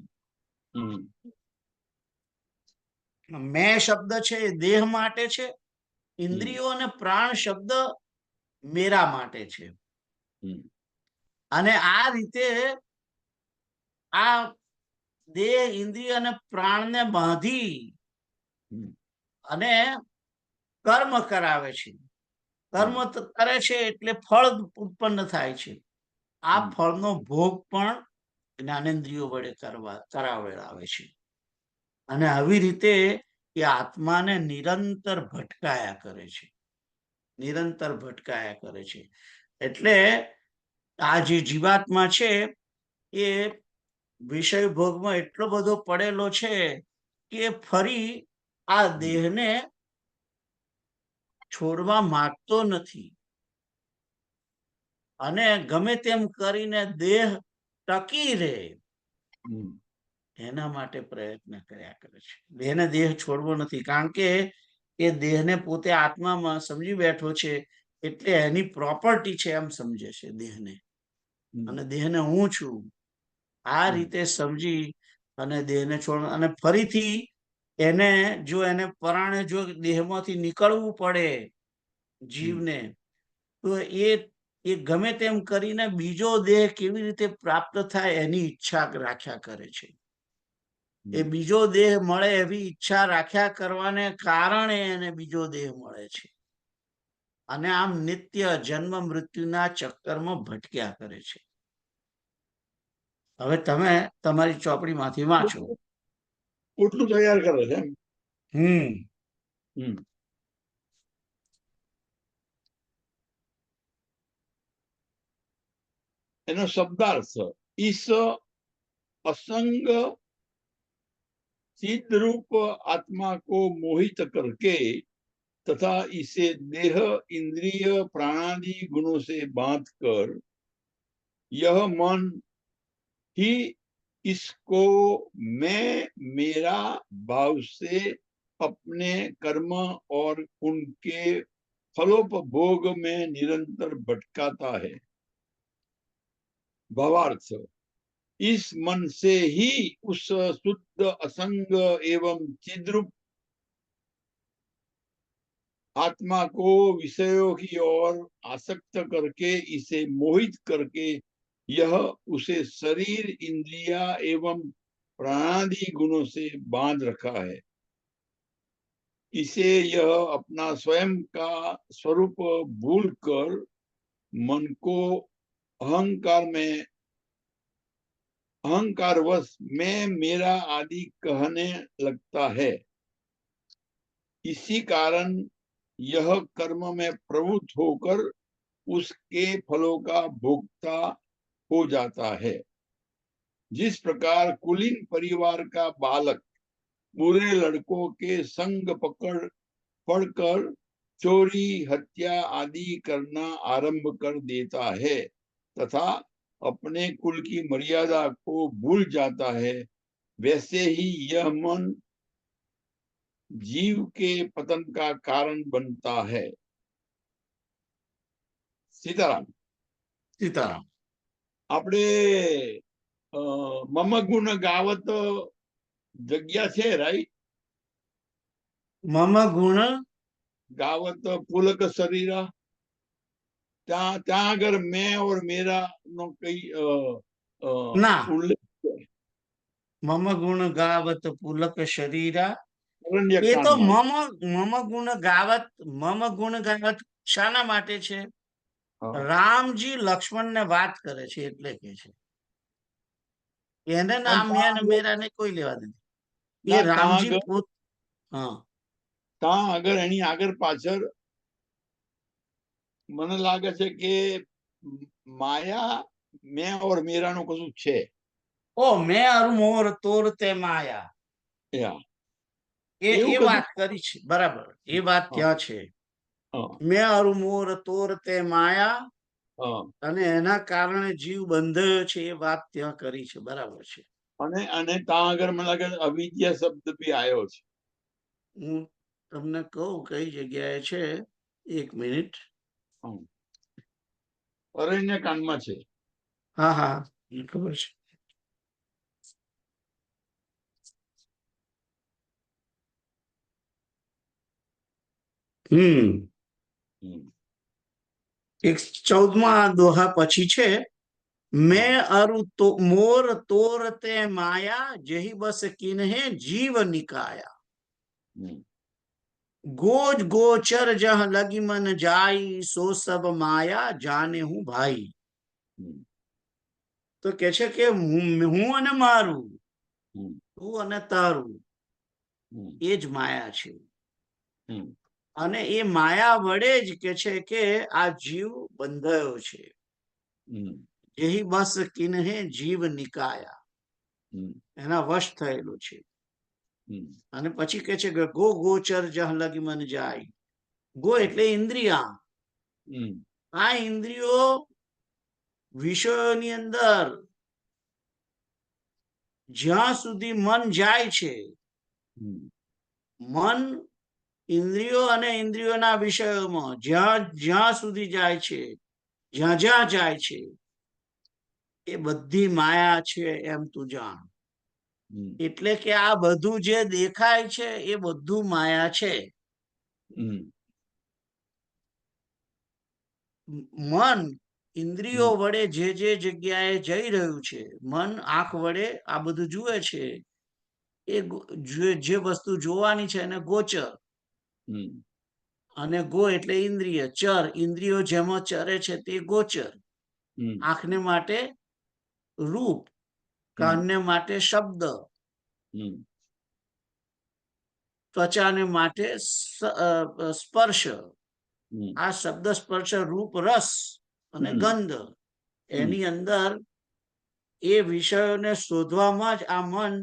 S1: મેં શબ્દ છે એ દેહ માટે છે, ઇન્દ્રિયો અને પ્રાણ શબ્દ મેરા માટે છે. અને આ રીતે આ દેહ, ઇન્દ્રિય અને પ્રાણને બાંધી અને કર્મ કરાવે છે. કર્મ કરે છે એટલે ફળ ઉત્પન્ન થાય છે. આ ફળનો ભોગ પણ જ્ઞાનેન્દ્રિયો વડે કરાવડાવે છે. અને આવી રીતે એ આત્માને નિરંતર ભટકાયા કરે છે. નિરંતર ભટકાયા કરે છે. એટલે આ જે જીવાત્મા છે એ વિષય ભોગમાં એટલો બધો પડેલો છે કે ફરી આ દેહને છોડવા માંગતો નથી અને ગમે તેમ કરીને દેહ ટકી રહે એના માટે પ્રયત્ન કર્યા કરે છે. દેહને દેહ છોડવો નથી, કારણ કે એ દેહને પોતે આત્મામાં સમજી બેઠો છે એટલે એની પ્રોપર્ટી છે એમ સમજે છે દેહને. અને દેહને હું છું આ રીતે સમજી અને દેહને છોડ અને ફરીથી એને જો એને પરાણે જો દેહમાંથી નીકળવું પડે જીવને, તો એ ગમે તેમ કરીને બીજો દેહ કેવી રીતે પ્રાપ્ત થાય એની ઈચ્છા રાખ્યા કરે છે. એ બીજો દેહ મળે એવી ઈચ્છા રાખ્યા કરવાને કારણે એને બીજો દેહ મળે છે. અને આમ નિત્ય જન્મ મૃત્યુના ચક્કરમાં ભટક્યા કરે છે. હવે તમે તમારી ચોપડીમાંથી વાંચો.
S2: પોટલું તૈયાર કરે છે. એનો શબ્દાર્થ ઈસ असंग चिद रूप आत्मा को मोहित करके तथा इसे देह, इंद्रिय, प्राणादि गुणों से बांधकर यह मन ही इसको मैं मेरा भाव से अपने कर्म और उनके फलोपभोग में निरंतर भटकाता है. भावार्थ इस मन से ही उस शुद्ध असंग एवं चिद्रूप आत्मा को विषयों की ओर आसक्त करके इसे मोहित करके यह उसे शरीर इंद्रिया एवं प्राणादि गुणों से बांध रखा है। इसे यह अपना स्वयं का स्वरूप भूलकर मन को अहंकारवश मैं मेरा आदि कहने लगता है। इसी कारण यह कर्म में प्रवृत्त होकर उसके फलों का भोक्ता हो जाता है। जिस प्रकार कुलीन परिवार का बालक बुरे लड़कों के संग पड़कर चोरी हत्या आदि करना आरंभ कर देता है तथा अपने कुल की मर्यादा को भूल जाता है, वैसे ही यह मन जीव के पतन का कारण बनता है। सीताराम,
S1: सीताराम।
S2: આપણે મમ ગુણ ગાવત જગ્યા છે, રાઈટ?
S1: મમ ગુણ
S2: ગાવત પુલક શરીરા, ત્યાં આગળ મેં और मेरा નો કઈ
S1: ના,
S2: ઉલ્લેખ છે?
S1: મમ ગુણ ગાવત પુલક શરીરા,
S2: અરણ્ય
S1: એ તો
S2: કાંડમાં.
S1: મમ ગુણ ગાવત શાના માટે છે?
S2: હા.
S1: રામજી લક્ષ્મણને વાત કરે છે એટલે કે છે. એને ના
S2: અને
S1: મેં
S2: ત્યાં
S1: ને
S2: આગળ-
S1: મેરા ને કોઈ લેવા નથી. એ
S2: ના,
S1: રામજી પોત હા
S2: ત્યાં આગળ એની આગળ પાછળ મને લાગે છે કે માયા મેં और मेरा નું કશું છે.
S1: ઓ મેં અરુ મોર તોર તે માયા,
S2: યા,
S1: એ
S2: એવું
S1: એ
S2: કશું.
S1: વાત કરી છે, બરાબર, એ વાત
S2: હા,
S1: ત્યાં છે.
S2: હા,
S1: મેં અરુ મોર તોર તે માયા,
S2: હા.
S1: અને એના કારણે જીવ બંધાયો છે, એ વાત ત્યાં કરી છે, બરાબર છે.
S2: અને ત્યાં આગળ મને લાગે છે અવિદ્યા શબ્દ બી આવ્યો છે.
S1: હું તમને કહું કઈ જગ્યાએ છે, 1 મિનિટ.
S2: અરણ્ય કાંડમાં છે.
S1: હા હા, મને ખબર છે. હમ 114મા દોહા પછી છે, મેં અરુ તો મોર તોર તે માયા, જેહી બસ કિન્હે જીવ નિकाया, गोज गोचर जह लगी मन जाई, सो सब माया जाने हूं भाई. તો કે છે કે હું અને મારું, તું અને તારું, એ જ માયા છે. અને એ માયા વડે જ કે છે કે આ જીવ બંધાયો છે. જેહી બસ કિન્હે જીવ નિકાયા, એના વશ થયેલો છે. અને પછી કે છે કે ગો ગોચર જહ લગી મન જાય. ગો એટલે ઇન્દ્રિયા. આ ઇન્દ્રિયો વિષયોની અંદર જ્યાં સુધી મન જાય છે, મન ઇન્દ્રિયો અને ઇન્દ્રિયોના વિષયોમાં જ્યાં જ્યાં સુધી જાય છે, જ્યાં જ્યાં જાય છે, એ બધી માયા છે એમ તું જાણ. એટલે કે આ બધું જે દેખાય છે એ બધું માયા છે. મન ઇન્દ્રિયો વડે જે જગ્યાએ જઈ રહ્યું છે, મન આંખ વડે આ બધું જુએ છે, એ જે વસ્તુ જોવાની છે એને ગોચર, અને ગો એટલે ઇન્દ્રિય, ચર, ઇન્દ્રિયો જેમાં ચરે છે તે ગોચર. આંખને માટે રૂપ, કાનને માટે શબ્દ, ત્વચાને માટે સ્પર્શ. આ શબ્દ સ્પર્શ રૂપ રસ અને ગંધ, એની અંદર એ વિષયોને શોધવામાં જ આ મન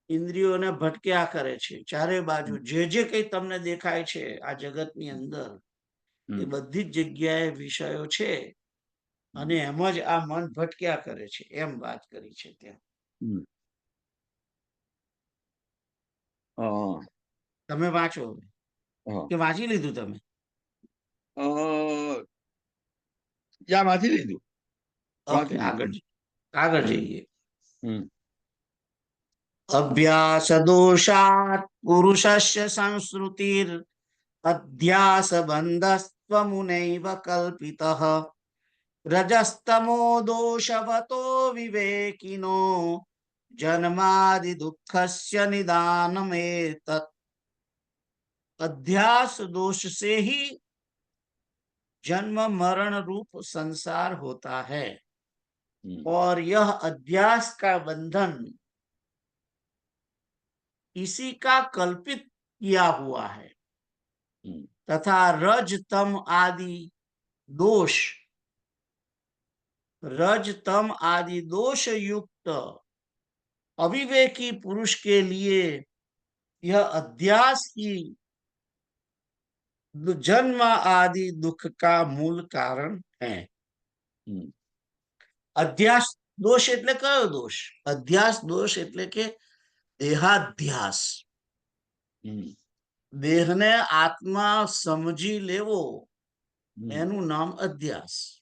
S1: ઇન્દ્રિયોને ભટક્યા કરે છે. ચારે બાજુ જે કઈ તમને દેખાય છે આ જગતની અંદર, એ બધી જ જગ્યાએ વિષયો છે, અને એમ જ આ મન ભટક્યા કરે છે, એમ વાત કરી છે ત્યાં. તમે વાંચો કે વાંચી લીધું તમે?
S2: યા વાંચી લીધું.
S1: ઓકે, આગળ. આગળ જઈએ.
S2: હમ
S1: અભ્યાસ દોષાત પુરુષસ્ય સંસ્કૃતિર અધ્યાસ બંધસ્ત્વમુનૈવ કલ્પિતઃ રજસ્તમો દોષવતો વિવેકિનો જન્માદિ દુઃખસ્ય નિદાનમેતત. अध्यास दोष से ही जन्म मरण रूप संसार होता है और यह अध्यास का बंधन इसी का कल्पित किया हुआ है तथा रज तम आदि दोष युक्त अविवेकी पुरुष के लिए यह अध्यास की जन्म आदि दुख का मूल कारण है. અધ્યાસ દોષ એટલે કયો દોષ? અધ્યાસ દોષ એટલે કે દેહાધ્યાસ. દેહને આત્મા સમજી લેવો એનું નામ અધ્યાસ.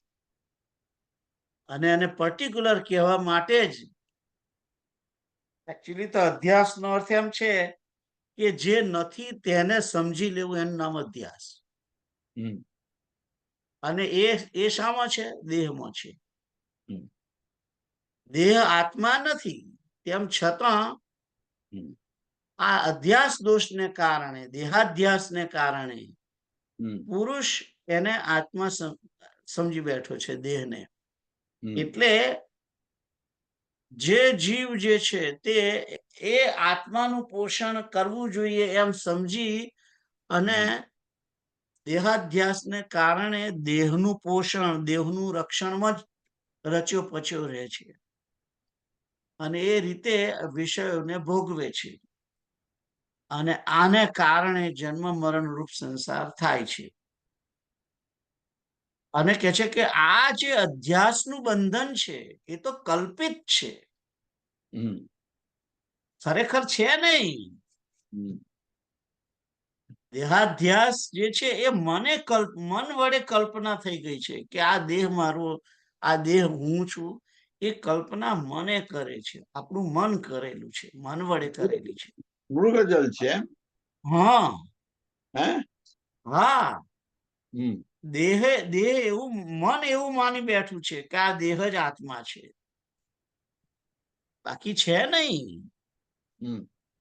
S1: અને એને પર્ટિક્યુલર કહેવા માટે જ એકચ્યુઅલી તો અધ્યાસ નો અર્થ એમ છે કે જે નથી તેને સમજી લેવું એનું નામ અધ્યાસ. અને એ શામાં છે? દેહમાં છે. દેહ આત્મા નથી, તેમ છતાં આ અધ્યાસ દોષને કારણે, દેહાધ્યાસને કારણે પુરુષ એને આત્મા સમજી બેઠો છે, દેહને. એટલે જે જીવ જે છે તે એ આત્માનું પોષણ કરવું જોઈએ એમ સમજી અને દેહાધ્યાસને કારણે દેહનું પોષણ, દેહનું રક્ષણમાં જ રચ્યો પચ્યો રહે છે અને એ રીતે વિષયોને ભોગવે છે. અને આને કારણે જન્મ મરણ રૂપ સંસાર થાય છે. અને કે છે કે આ જે અધ્યાસનું બંધન છે એ તો કલ્પિત છે, ખરેખર છે નહીં. દેહાધ્યાસ જે છે એ મન વડે કલ્પના થઈ ગઈ છે કે આ દેહ મારો, આ દેહ હું છું. એ કલ્પના મને કરે છે, આપણું મન કરેલું છે, મન વડે કરેલી છે.
S2: મૃગજળ છે.
S1: હા
S2: હે
S1: હા, દેહ એવું મન એવું માની બેઠું છે કે આ દેહ જ આત્મા છે, બાકી છે નહીં.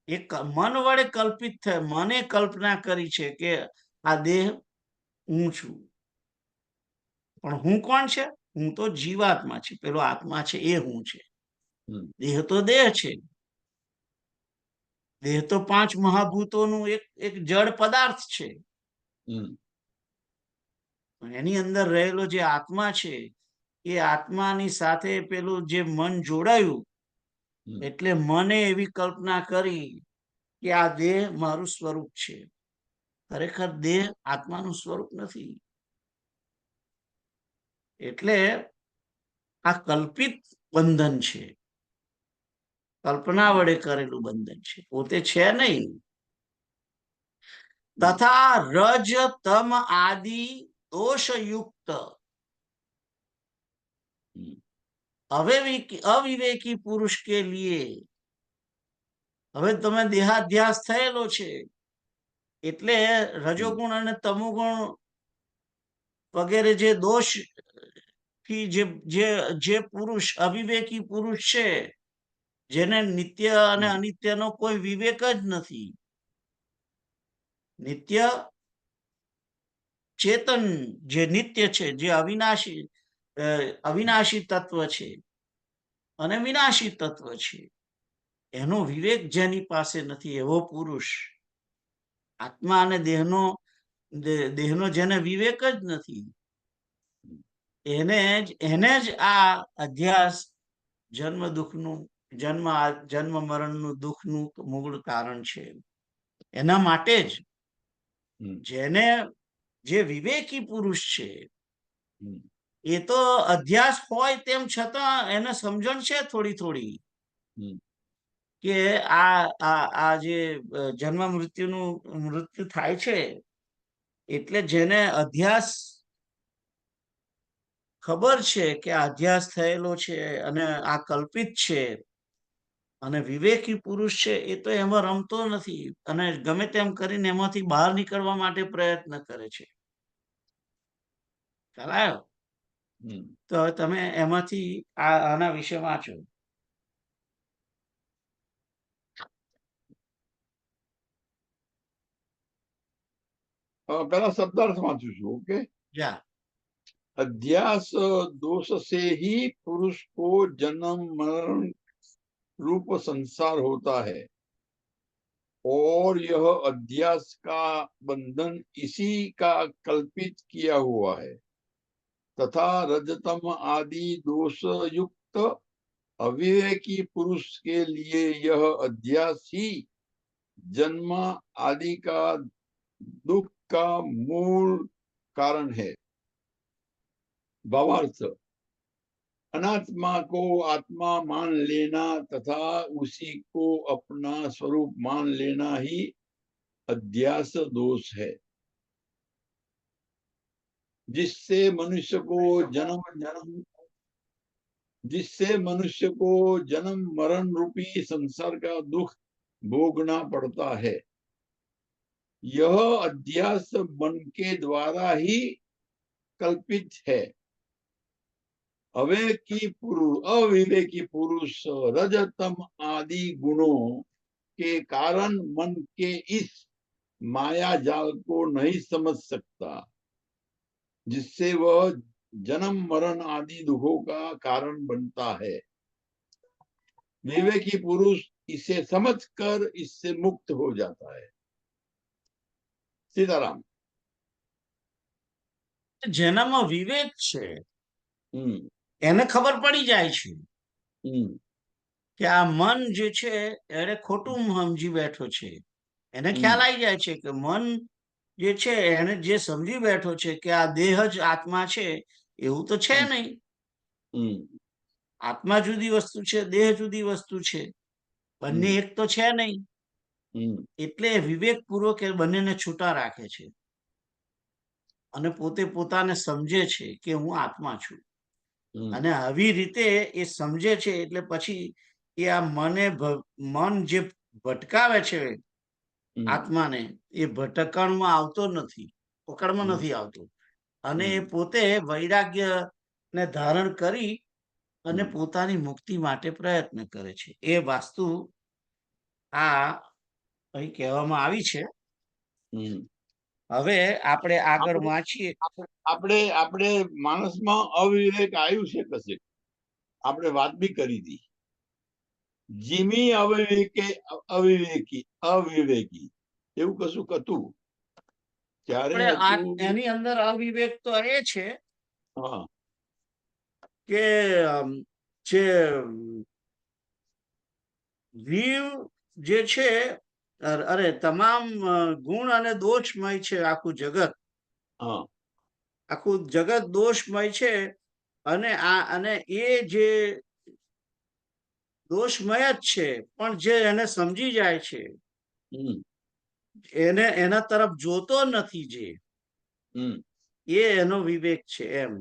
S1: એ મન વડે કલ્પિત થાય, મને કલ્પના કરી છે કે આ દેહ હું છું. પણ હું કોણ છે? હું તો જીવાત્મા છે, પેલો આત્મા છે એ હું છે. દેહ તો દેહ છે. દેહ તો 5 મહાભૂતોનું એક જડ પદાર્થ છે. એની અંદર રહેલો જે આત્મા છે એ આત્માની સાથે પેલું જે મન જોડાયું એટલે મને એવી કલ્પના કરી કે આ દેહ મારું સ્વરૂપ છે. ખરેખર દેહ આત્માનું સ્વરૂપ નથી. એટલે આ કલ્પિત બંધન છે, કલ્પના વડે કરેલું બંધન છે, પોતે છે નહીં. તથા રજ તમ આદિ दोषयुक्त अविवेकी पुरुष के लिए, હવે તમે દેહાધ્યાસ થયેલો છે એટલે રજોગુણ અને તમોગુણ વગેરે જે દોષ થી જે પુરુષ અવિવેકી પુરુષ છે, જેને નિત્ય અને અનિત્યનો કોઈ વિવેક જ નથી. નિત્ય ચેતન જે નિત્ય છે, જે અવિનાશી તત્વ છે અને વિનાશી તત્વ છે, એનો વિવેક જેની પાસે નથી એવો પુરુષ, આત્મા અને દેહનો જેને વિવેક જ નથી, એને જ આ અધ્યાસ જન્મ મરણનું દુઃખનું મૂળ કારણ છે. એના માટે જ જેને જે વિવેકી પુરુષ છે એ તો અધ્યાસ હોય તેમ છતાં એને સમજણ છે થોડી કે આ જે જન્મ મૃત્યુ થાય છે એટલે જેને અધ્યાસ ખબર છે કે આ અધ્યાસ થયેલો છે અને આ કલ્પિત છે અને વિવેકી પુરુષ છે એ તો એમાં રમતો નથી અને ગમે તેમ કરીને એમાંથી બહાર નીકળવા માટે પ્રયત્ન કરે છે. ખ્યાલ આવ્યો?
S2: હમ.
S1: તો હવે તમે એમાંથી આના વિશે વાંચો.
S2: पहला शब्दार्थ वांचू छू. ओके.
S1: જા.
S2: अध्यास दोष से ही पुरुष को जन्म मरण रूप संसार होता है और यह अध्यास का बंधन इसी का कल्पित किया हुआ है तथा रजतम आदि दोष युक्त अविवेकी पुरुष के लिए यह अध्यास ही जन्म आदि का दुख का मूल कारण है. भावार्थ, अनात्मा को आत्मा मान लेना तथा उसी को अपना स्वरूप मान लेना ही अध्यास दोष है, जिससे मनुष्य को जन्म मरण रूपी संसार का दुख भोगना पड़ता है. यह अध्यास मन के द्वारा ही कल्पित है. अविवेकी पुरुष रजतम आदि गुणों के कारण मन के इस माया जाल को नहीं समझ सकता, जिससे वह जन्म मरण आदि दुखों का कारण बनता है. विवेकी पुरुष इसे समझकर इससे मुक्त हो जाता है. सीताराम.
S1: જેનામાં વિવેક છે
S2: हम्म.
S1: એને ખબર પડી જાય છે
S2: हम्म.
S1: કે આ મન જે છે એને ખોટું સમજી બેઠો છે. એને ખ્યાલ
S2: हम्म.
S1: આવી જાય છે કે મન જે છે એને જે સમજી બેઠો છે કે આ દેહ જ આત્મા છે, એવું તો છે નહીં.
S2: हम्म.
S1: આત્મા જુદી વસ્તુ છે, દેહ જુદી વસ્તુ છે, બંને એક તો છે નહીં.
S2: हम्म.
S1: એટલે વિવેકપૂર્વક એ બંનેને છૂટા રાખે છે અને પોતે પોતાને સમજે છે કે હું આત્મા છું. અને આવી રીતે એ સમજે છે એટલે પછી એ આ મન જે ભટકાવે છે આત્માને, એ ભટકણમાં આવતો નથી, પકડમાં નથી આવતો. અને એ પોતે વૈરાગ્ય ને ધારણ કરી અને પોતાની મુક્તિ માટે પ્રયત્ન કરે છે. એ વાસ્તુ આ અહીં કહેવામાં આવી છે. હવે આપણે આગળ વાંચીએ.
S2: આપણે માણસમાં અવિવેક આવ્યું છે કશે, આપણે વાત બી કરી હતી. જીમી અવિવેકી એવું કશું હતું ત્યારે
S1: એની અંદર અવિવેક તો એ છે કે જે જીવ જે છે, અરે તમામ ગુણ અને દોષમય છે. આખું જગત દોષમય છે અને એ જે દોષમય જ છે, પણ જે એને સમજી જાય છે, એના તરફ જોતો નથી, જે એનો વિવેક છે. એમ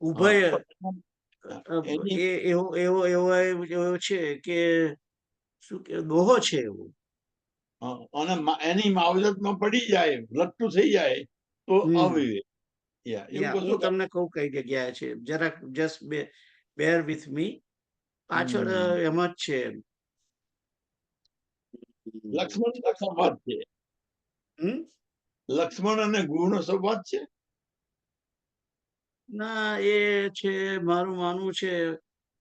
S1: ઉભય એવો છે કે શું કે દોહો છે એવો.
S2: અને એની માવજતમાં પડી જાય, લટ્ટુ થઈ જાય તો અવિવેક.
S1: હું તમને કહું કઈ જગ્યાએ છે, જરાક જસ્ટ બેર વિથ મી. પાછળ એમ જ છે.
S2: લક્ષ્મણ સંવાદ છે. લક્ષ્મણ અને ગુણનો સંવાદ છે.
S1: ના, એ છે મારું માનવું છે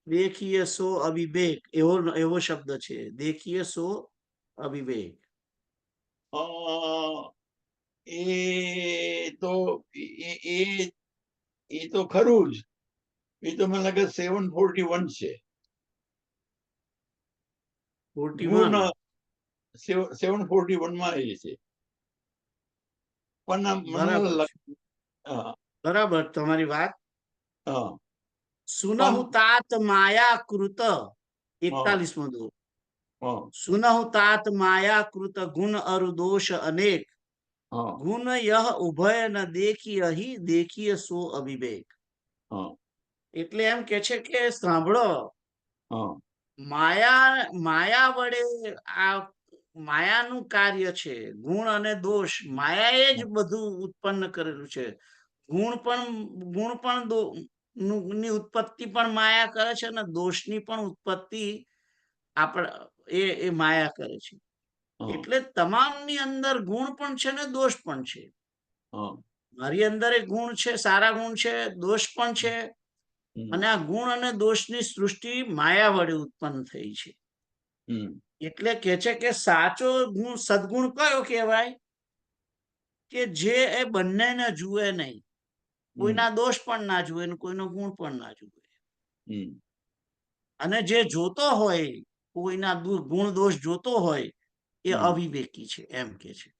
S1: દેખીએ સો અવિવેક, એવો શબ્દ છે. દેખીએ સો અવિવેક.
S2: એ તો ખરું જ. એ તો મને લાગે 741 છે. 741 માં એ છે. પણ
S1: બરાબર તમારી વાત. સુનહુ તાત માયા કૃત 41મો દો. સુનહુ તાત માયા કૃત ગુણ અરુ દોષ અનેક, ગુણ યહ ઉભય ન દેખી સો અવિવેક. એટલે એમ કે છે કે સાંભળો,
S2: હા
S1: માયા વડે આ માયાનું કાર્ય છે. ગુણ અને દોષ માયાએ જ બધું ઉત્પન્ન કરેલું છે. ગુણ પણ ની ઉત્પત્તિ પણ માયા કરે છે અને દોષની પણ ઉત્પત્તિ એ માયા કરે છે. એટલે તમામની અંદર ગુણ પણ છે ને દોષ પણ છે. મારી અંદર એક ગુણ છે, સારા ગુણ છે, દોષ પણ છે. અને આ ગુણ અને દોષની સૃષ્ટિ માયા વડે ઉત્પન્ન થઈ છે. એટલે કે છે કે સાચો ગુણ સદગુણ કયો કહેવાય? કે જે એ બંનેને જુએ નહીં, કોઈના દોષ પણ ના જુએ ને કોઈનો ગુણ પણ ના જુએ. અને જે જોતો હોય, કોઈના ગુણ દોષ જોતો હોય, એ અવિવેકી છે, એમ કે છે.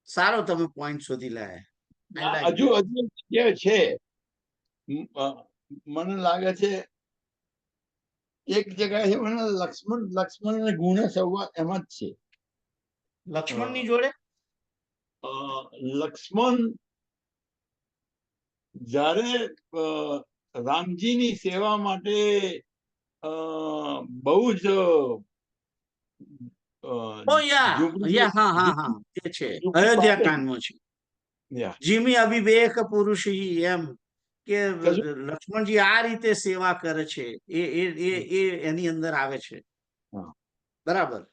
S1: સારો તમે પોઈન્ટ શોધી લાયા.
S2: હજુ જે છે મને લાગે છે એક જગ્યાએ છે મને લક્ષ્મણ અને ગુણ સંવાદ એમાં જ છે.
S1: લક્ષ્મણની જોડે
S2: લક્ષ્મણ જ્યારે રામજીની સેવા માટે બહુ જ
S1: અયોધ્યા કાંડમાં છે. જીમી અવિવેક પુરુષ એમ કે લક્ષ્મણજી આ રીતે સેવા કરે છે, એ એની અંદર આવે છે. બરાબર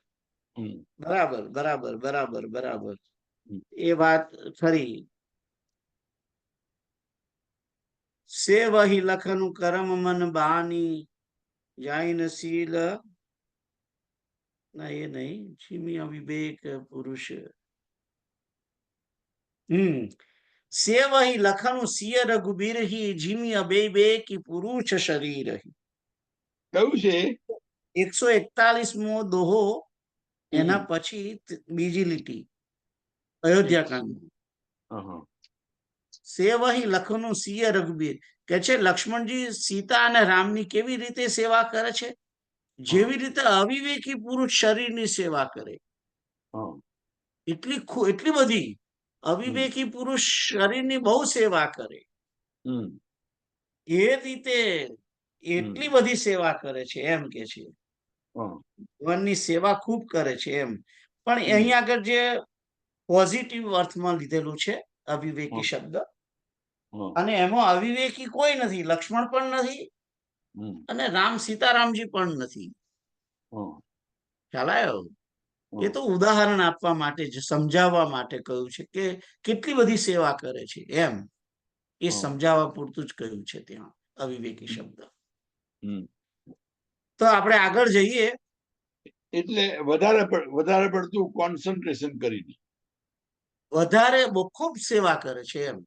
S1: બરાબર બરાબર બરાબર બરાબર, એ વાત ખરી. સે વહી લખનું કરમ મન બાની જાઈન શીલ, ના એ નહીં, જીમી અવિવેક પુરુષ. સે વહી લખનું સિય રઘુબીર જીમી અબે કી પુરુષ શરીર.
S2: કયું છે
S1: 141મો દોહો, એના પછી બીજી લીટી અયોધ્યા કાંડમાં. સે વહી લખનું સિય રઘુબીર કે છે લક્ષ્મણજી સીતા અને રામની કેવી રીતે સેવા કરે છે? જેવી રીતે અવિવેકી પુરુષ શરીરની સેવા કરે. એટલી બધી અવિવેકી પુરુષ શરીરની બહુ સેવા કરે, એ રીતે એટલી બધી સેવા કરે છે, એમ કે છે. ભગવાનની સેવા ખૂબ કરે છે એમ. પણ અહીંયા આગળ જે પોઝિટિવ અર્થમાં લીધેલું છે અવિવેકી શબ્દ, અને એમાં અવિવેકી કોઈ નથી, લક્ષ્મણ પણ નથી અને સીતારામજી પણ નથી. ખ્યાલ આવ્યો? એ તો ઉદાહરણ આપવા માટે જ, સમજાવવા માટે કહ્યું છે કે કેટલી બધી સેવા કરે છે એમ. એ સમજાવવા પૂરતું જ કહ્યું છે ત્યાં અવિવેકી શબ્દ. તો આપણે આગળ જઈએ.
S2: એટલે વધારે પડતું કોન્સન્ટ્રેશન કરીને
S1: વધારે ખૂબ સેવા કરે છે એમ.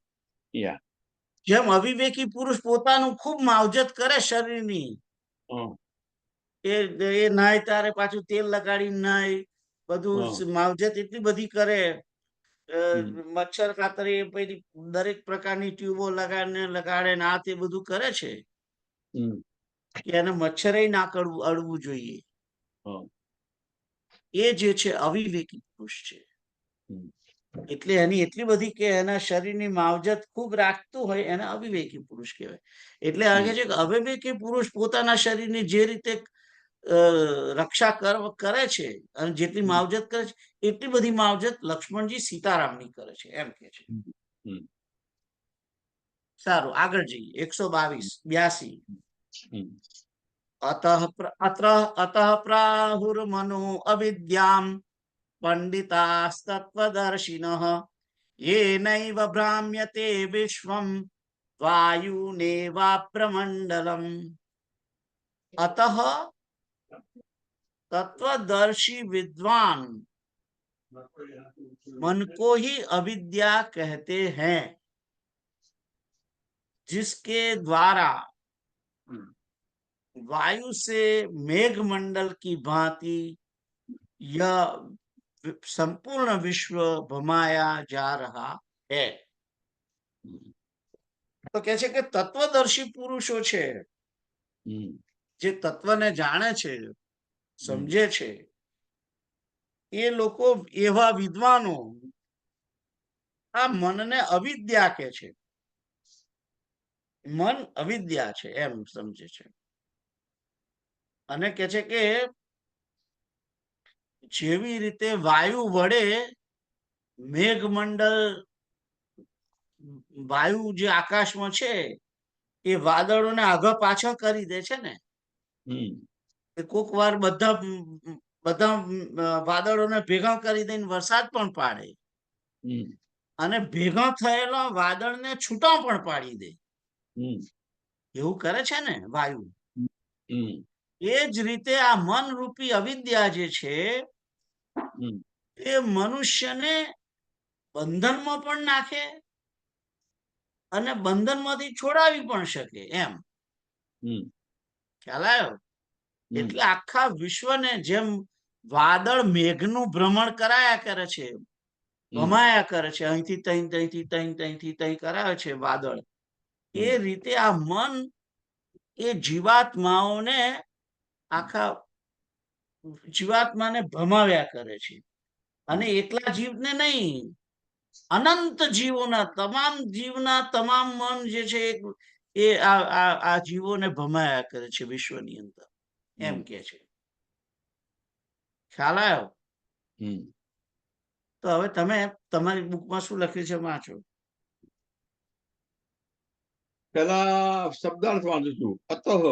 S1: જેમ અવિવેકી પુરુષ પોતાનું ખૂબ માવજત કરે શરીરની, એ નાય તારે પાછું તેલ લગાડી નાય, બધું માવજત એટલી બધી કરે, મચ્છર ખાતરી પછી દરેક પ્રકારની ટ્યુબો લગાડે ને આ તે બધું કરે છે કે એને મચ્છરે ના અડવું જોઈએ. એ જે છે અવિવેકી પુરુષ છે. એટલે એની એટલી બધી કે એના શરીરની માવજત ખૂબ રાખતું હોય, એને અવિવેકી પુરુષ કહેવાય. એટલે આગે છે કે અવિવેકી પુરુષ પોતાના શરીરની જે રીતે રક્ષા કરે છે અને જેટલી માવજત કરે છે, એટલી બધી માવજત લક્ષ્મણજી સીતારામની કરે છે, એમ કે છે. સારું, આગળ જઈએ. 182. અતઃ પ્રાહુર્મનો અવિદ્યામ પંડિતાસ્તત્વદર્શિનઃ યેનૈવ ભ્રામ્યતે વિશ્વમ વાયુનેવાપ્રમંડલમ. अतः तत्वदर्शी विद्वान मन को ही अविद्या कहते हैं, जिसके द्वारा वायु से मेघमंडल की भांति यह संपूर्ण विश्व भमाया जा रहा है. તો કે છે કે તત્વદર્શી પુરુષો છે, જે તત્વને જાણે છે, સમજે છે, એ લોકો, એવા વિદ્વાનો આ મનને અવિદ્યા કે છે. મન અવિદ્યા છે એમ સમજે છે અને કે છે કે જેવી રીતે વાયુ વડે મેઘમંડળ, વાયુ જે આકાશમાં છે એ વાદળોને આગળ પાછળ કરી દે છે ને. કોક વાર બધા વાદળોને ભેગા કરી દઈને વરસાદ પણ પાડે અને ભેગા થયેલા વાદળને છૂટા પણ પાડી દે, એવું કરે છે ને વાયુ. એ જ રીતે આ મન રૂપી અવિદ્યા જે છે એ મનુષ્યને બંધનમાં પણ નાખે અને બંધનમાંથી છોડાવી પણ શકે એમ. ખ્યાલ આવ્યો? એટલે આખા વિશ્વને જેમ વાદળ મેઘનું ભ્રમણ કરાયા કરે છે, ભમાયા કરે છે, અહીંથી તઈ, તઈથી તઈ, તઈથી તઈ કરાવે છે વાદળ, એ રીતે આ મન એ જીવાત્માઓને, આખા જીવાત્માને ભમાવ્યા કરે છે. અને એકલા જીવને નહીં, અનંત જીવોના, તમામ જીવના તમામ મન જે છે એ આ જીવોને ભમાયા કરે છે વિશ્વની અંદર, એમ કે છે. ખ્યાલ આવ્યો? તો હવે તમે તમારી બુકમાં શું લખ્યું છે વાંચો.
S2: पहला शब्दार्थ वांचू छू। अतः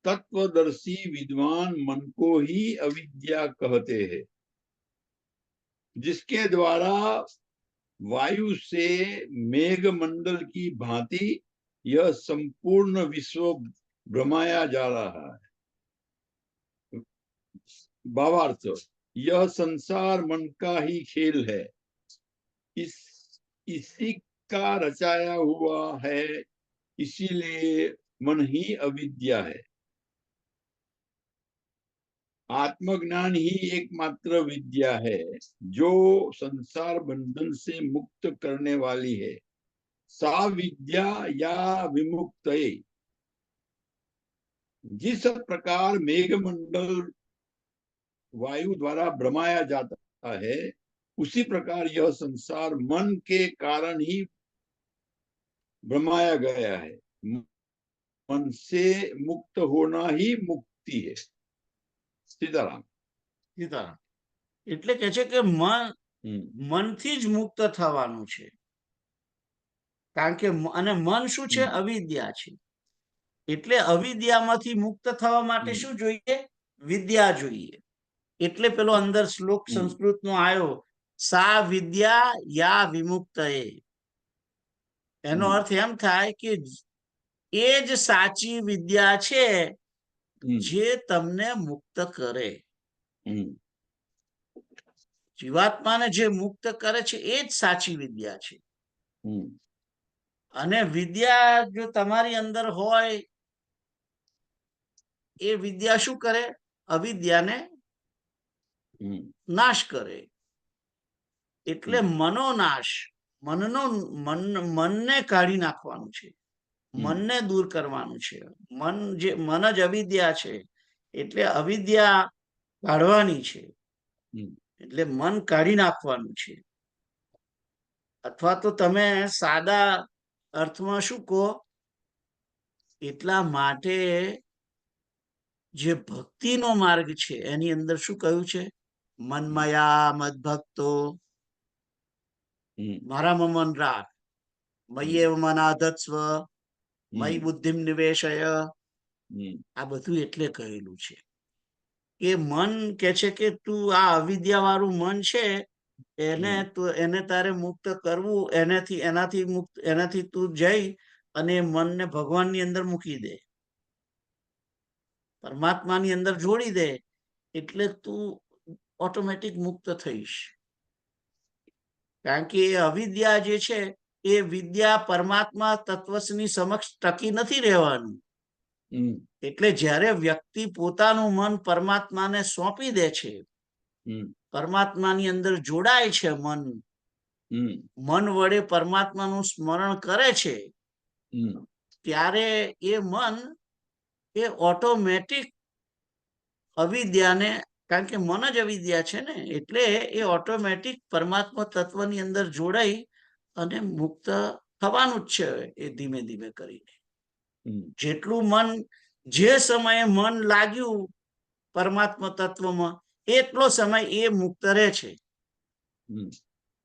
S2: तत्वदर्शी विद्वान मन को ही अविद्या कहते हैं, जिसके द्वारा वायु से मेघमंडल की भांति यह संपूर्ण विश्व भ्रमाया जा रहा है। भावार्थ, यह संसार मन का ही खेल है, इसी का रचाया हुआ है, इसीलिए मन ही अविद्या है। आत्मज्ञान ही एकमात्र विद्या है जो संसार बंधन से मुक्त करने वाली है। सा विद्या या विमुक्त, जिस प्रकार मेघमंडल वायु द्वारा भ्रमाया जाता है, उसी प्रकार यह संसार मन के कारण ही भ्रमाया गया है। मन से मुक्त होना ही मुक्ति है। સીતારામ.
S1: સીતારામ. એટલે કે છે કે મનથી જ મુક્ત થવાનું છે, કારણ કે અને મન શું છે? અવિદ્યા છે. એટલે અવિદ્યામાંથી મુક્ત થવા માટે શું જોઈએ? વિદ્યા જોઈએ. એટલે પેલો અંદર શ્લોક સંસ્કૃતનો આવ્યો, સા વિદ્યા યા વિમુક્ત. એનો અર્થ એમ થાય કે એ જ સાચી વિદ્યા છે જે તમને મુક્ત કરે. જીવાત્માને જે મુક્ત કરે છે એ જ સાચી વિદ્યા છે. અને વિદ્યા જો તમારી અંદર હોય, એ વિદ્યા શું કરે? અવિદ્યાને નાશ કરે. એટલે મનોનાશ, મનને કાઢી નાખવાનું છે, મનને દૂર કરવાનું છે. મન જ અવિદ્યા છે, એટલે અવિદ્યા કાઢવાની છે, એટલે મન કાઢી નાખવાનું છે. અથવા તો તમે સાદા અર્થમાં શું કહો? એટલા માટે જે ભક્તિનો માર્ગ છે એની અંદર શું કહ્યું છે? મનમયા મદભક્તો, મારામાં મન રાખ, મય્યેવ મનાધત્સ્વ, મયી બુદ્ધિમ નિવેશય. આ બધું એટલે કહેલું છે કે મન કે છે કે તું આ અવિદ્યા વાળું મન છે એને તારે મુક્ત કરવું, એનાથી તું જઈ અને મનને ભગવાનની અંદર મૂકી દે, પરમાત્માની અંદર જોડી દે, એટલે તું ઓટોમેટિક મુક્ત થઈશ. કારણ કે એ અવિદ્યા જે છે એ વિદ્યા પરમાત્મા તત્વની સમક્ષ ટકી નથી રહેવાનું. એટલે જ્યારે વ્યક્તિ પોતાનું મન પરમાત્માને સોંપી દે છે, પરમાત્માની અંદર જોડાય છે, મન વડે પરમાત્માનું સ્મરણ કરે છે, ત્યારે એ મન એ ઓટોમેટિક અવિદ્યાને, કારણ કે મન જ અવિદ્યા છે ને, એટલે એ ઓટોમેટિક પરમાત્મા તત્વની અંદર જોડાઈ અને મુક્ત થવાનું જ છે એ ધીમે ધીમે કરીને.
S2: હમ.
S1: જેટલું મન જે સમયે મન લાગ્યું પરમાત્મા તત્વમાં એટલો સમય એ મુક્ત રહે છે.
S2: હમ.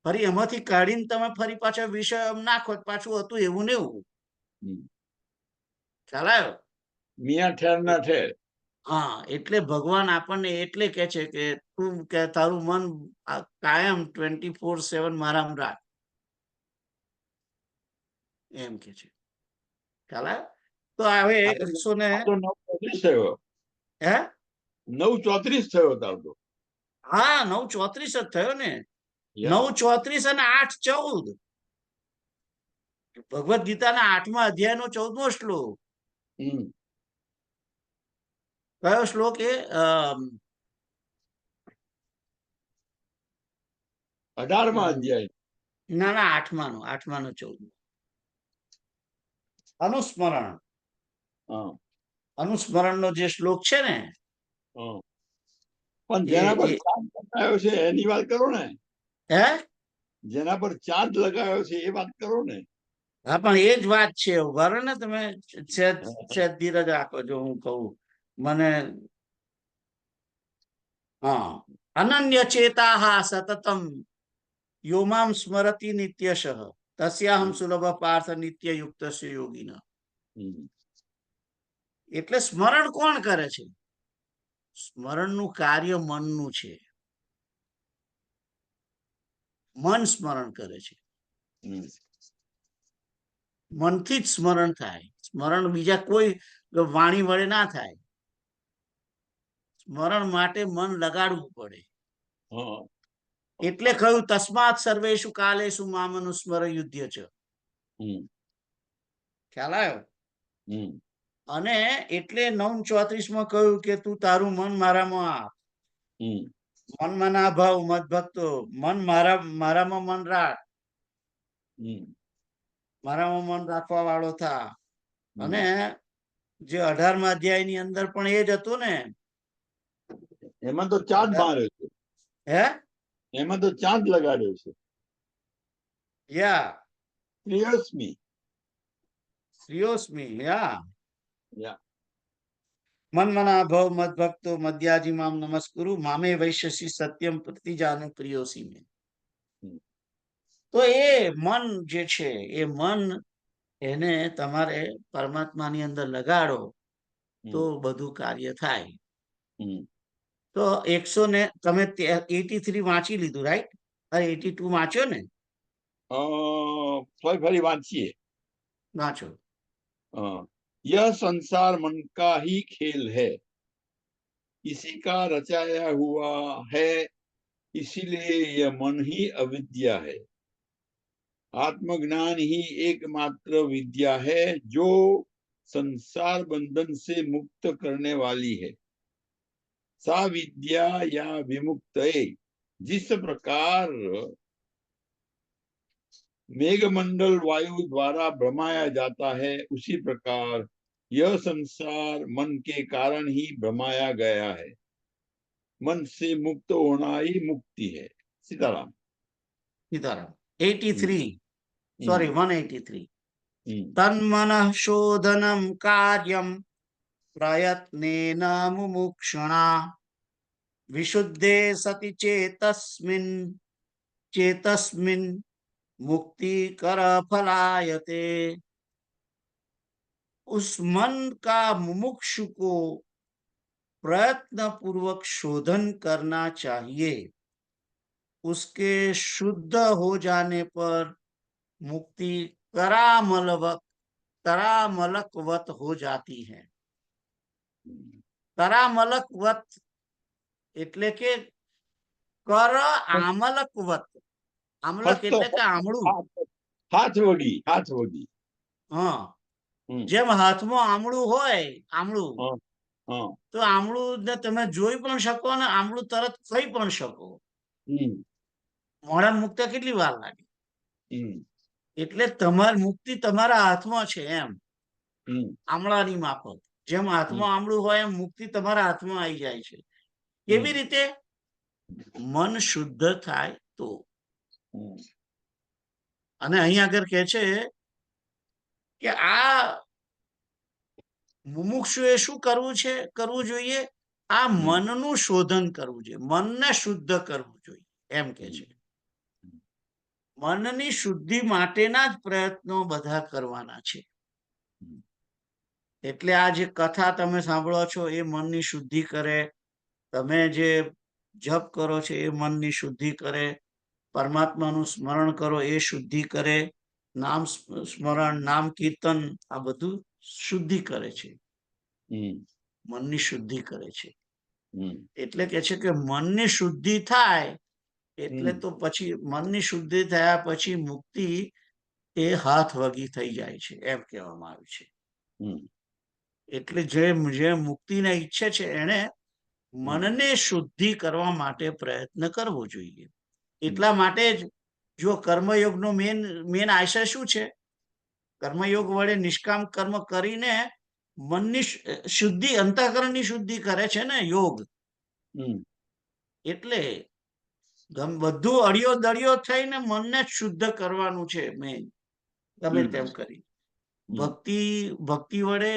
S1: ફરી એમાંથી કાઢીને તમે ફરી પાછા વિષય નાખો પાછું હતું એવું ને એવું.
S2: હમ.
S1: ખ્યાલ આવ્યો?
S2: મિયા ઠેર ના ઠેર.
S1: હા, એટલે ભગવાન આપણને એટલે કે છે કે તું કે તારું મન કાયમ 24/7 મારામાં રાખ, એમ કે છે. ખ્યાલ આવ્યો? તો હવે
S2: આ 9:34 થયો.
S1: હે
S2: 9:34 થયો તાર તો.
S1: હા, 9:34 જ થયો ને.
S2: યા.
S1: 9:34 અને 8:14 ભગવદ ગીતાના 8મા અધ્યાયનો 14મો શ્લોક.
S2: હમ.
S1: કયો શ્લોક એ?
S2: 18મા અધ્યાય.
S1: ના ના, 8માનો 14મો. અનુસ્મરણ.
S2: હા.
S1: અનુસ્મરણનો જે શ્લોક છે ને
S2: હા. પણ જેના પર ચાર્જ લગાવ્યો છે એની વાત કરો ને.
S1: હે
S2: જેના પર ચાર્જ લગાવ્યો છે એ વાત કરો ને.
S1: હા, પણ એ જ વાત છે. બરાબર ને? તમે સહેજ ધીરજ રાખો. જો હું કહું મને. હા. અનન્ય ચેતા સતતમ યોમામ સ્મરતિ નિત્યશ તસ્યાહમ સુલભ પાર્થ નિત્ય યુક્ત યોગીના. એટલે સ્મરણ કોણ કરે છે? સ્મરણનું કાર્ય મનનું છે. મન સ્મરણ કરે છે. મનથી જ સ્મરણ થાય. સ્મરણ બીજા કોઈ વાણી વડે ના થાય. સ્મરણ માટે મન લગાડવું પડે. એટલે કહ્યું તસ્માત સર્વેષુ કાલેષુ મામનુસ્મર યુધ્ય છે. ખ્યાલ આવ્યો? અને એટલે 9:34 કહ્યું કે તું તારું મન મારામાં આપ. મનમાં ના ભાવ મત ભક્તો મન મારામાં મન રાખ. મારામાં મન રાખવા વાળો થા. અને જે 18મા અધ્યાયની અંદર પણ એ જ હતું ને.
S2: એમાં તો ચાર્જ માર્યો છે.
S1: હે
S2: એમાં તો ચાર્જ લગાડ્યો છે.
S1: યા શ્રીયોસ્મી યા મન્મના ભવ મદ ભક્તો મધ્યાજી મામ નમસ્કુરુ મામે વૈશ્યસી સત્યમ પ્રતિજાનુ પ્રિયોસી મે. તો એ મન જે છે એ મન એને તમારે પરમાત્માની અંદર લગાડો તો બધું કાર્ય થાય. તો 100 ને તમે 83 વાંચી લીધું, રાઈટ? 82 વાંચ્યો ને?
S2: ફરી વાંચીએ.
S1: વાંચો.
S2: यह संसार मन का ही खेल है, इसी का रचाया हुआ है, इसीलिए यह मन ही अविद्या है. आत्मज्ञान ही एकमात्र विद्या है जो संसार बंधन से मुक्त करने वाली है. सा विद्या या विमुक्त जिस प्रकार मेघमंडल वायु द्वारा भ्रमाया जाता है, उसी प्रकार यह संसार मन के कारण ही भ्रमाया गया है. मन से मुक्त होना ही मुक्ति है. सीताराम.
S1: 83 सॉरी 183. तन्मनः शोधनं कार्यं प्रयत्नेन मुमुक्षुणा विशुद्धे सति चेतस्मिन् मुक्तिकर फलायते. उस मन का मुमुक्षु को प्रयत्न पूर्वक शोधन करना चाहिए. उसके शुद्ध हो जाने पर मुक्ति तरामलकवत हो जाती है. तरामलकवत એટલે કે કર આમલકવત. આમલક એટલે કે આમળું.
S2: હાથ વગી.
S1: હા, જેમ હાથમાં આમળું હોય, આમળું તો આમળું ને તમે જોઈ પણ શકો ને આમળું તરત ખાઈ પણ શકો. મોઢા મુક્ત કેટલી વાર લાગે? એટલે તમારી મુક્તિ તમારા હાથમાં છે એમ. આમળાની માફક જેમ હાથમાં આમળું હોય એમ મુક્તિ તમારા હાથમાં આવી જાય છે. કેવી રીતે? મન શુદ્ધ થાય તો. અને અહીં આગળ કે છે કે આ મુમુક્ષુએ શું કરવું જોઈએ? આ મનનું શોધન કરવું જોઈએ, મનને શુદ્ધ કરવું જોઈએ, એમ કે છે. મનની શુદ્ધિ માટેના જ પ્રયત્નો બધા કરવાના છે. એટલે આ જે કથા તમે સાંભળો છો એ મનની શુદ્ધિ કરે, તમે જે જપ કરો છો એ મનની શુદ્ધિ કરે, પરમાત્માનું સ્મરણ કરો એ શુદ્ધિ કરે, નામ સ્મરણ, નામ કીર્તન, આ બધું શુદ્ધિ કરે છે, મનની શુદ્ધિ કરે છે. એટલે કે છે કે મનની શુદ્ધિ થાય એટલે તો પછી મનની શુદ્ધિ થયા પછી મુક્તિ એ હાથ વગી થઈ જાય છે, એમ કહેવામાં આવ્યું છે. એટલે જે મુક્તિને ઈચ્છે છે એને મનને શુદ્ધિ કરવા માટે પ્રયત્ન કરવો જોઈએ. એટલા માટે જ જો કર્મયોગનો મેન આશય શું છે? કર્મયોગ વડે નિષ્કામ કર્મ કરીને મનની શુદ્ધિ, અંતઃકરણની શુદ્ધિ કરે છે ને યોગ. એટલે બધું અડિયો દળિયો થઈને મનને જ શુદ્ધ કરવાનું છે મેન, ગમે તેમ કરી. ભક્તિ વડે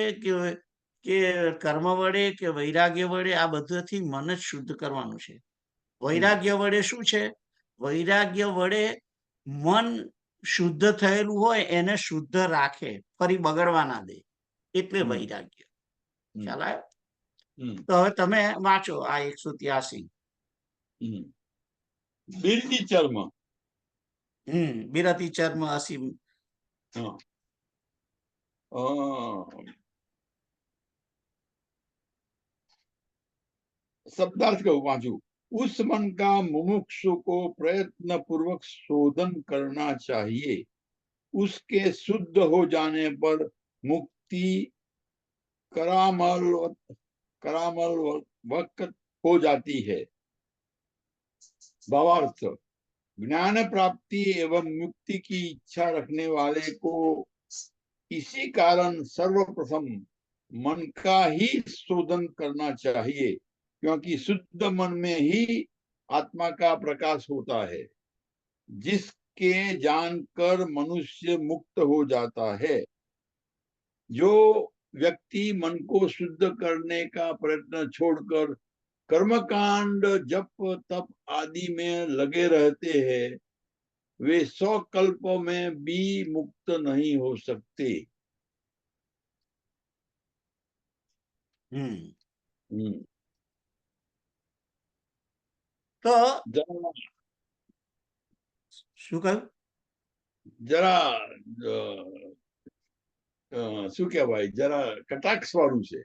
S1: કે કર્મ વડે કે વૈરાગ્ય વડે આ બધાથી મન જ શુદ્ધ કરવાનું છે. વૈરાગ્ય વડે શું છે? વૈરાગ્ય વડે મન શુદ્ધ થયેલું હોય એને શુદ્ધ રાખે, ફરી બગડવા ના દે, એટલે વૈરાગ્ય. ખ્યાલ આવ્યો? તો હવે તમે વાંચો આ 183.
S2: બિરતી ચર્મ.
S1: બિરતી ચર્મ અસીમ.
S2: शब्दार्थ को वांचू। उस मन का मुमुक्षु को प्रयत्न पूर्वक शोधन करना चाहिए, उसके शुद्ध हो जाने पर मुक्ति करामल वक्त हो जाती है। भावार्थ, ज्ञान प्राप्ति एवं मुक्ति की इच्छा रखने वाले को इसी कारण सर्वप्रथम मन का ही शोधन करना चाहिए, क्योंकि शुद्ध मन में ही आत्मा का प्रकाश होता है, जिसके जानकर मनुष्य मुक्त हो जाता है। जो व्यक्ति मन को शुद्ध करने का प्रयत्न छोड़कर कर्मकांड, जप, तप आदि में लगे रहते हैं, वे 100 कल्प में भी मुक्त नहीं हो सकते।
S1: તો શું કહ્યું?
S2: જરા શું કહેવાય, જરા કટાક્ષ વાળું છે.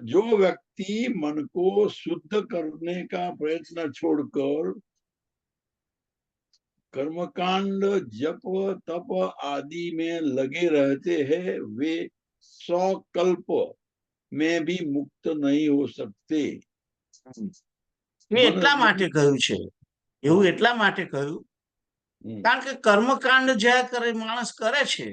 S2: जो व्यक्ति मन को शुद्ध करने का प्रयत्न छोड़कर कर्मकांड, जप, तप आदि में लगे रहते हैं, वे 100 कल्प में भी मुक्त नहीं हो सकते।
S1: એટલા માટે કહ્યું છે, એવું એટલા માટે કહ્યું કારણ કે કર્મકાંડ જ્યારે માણસ કરે છે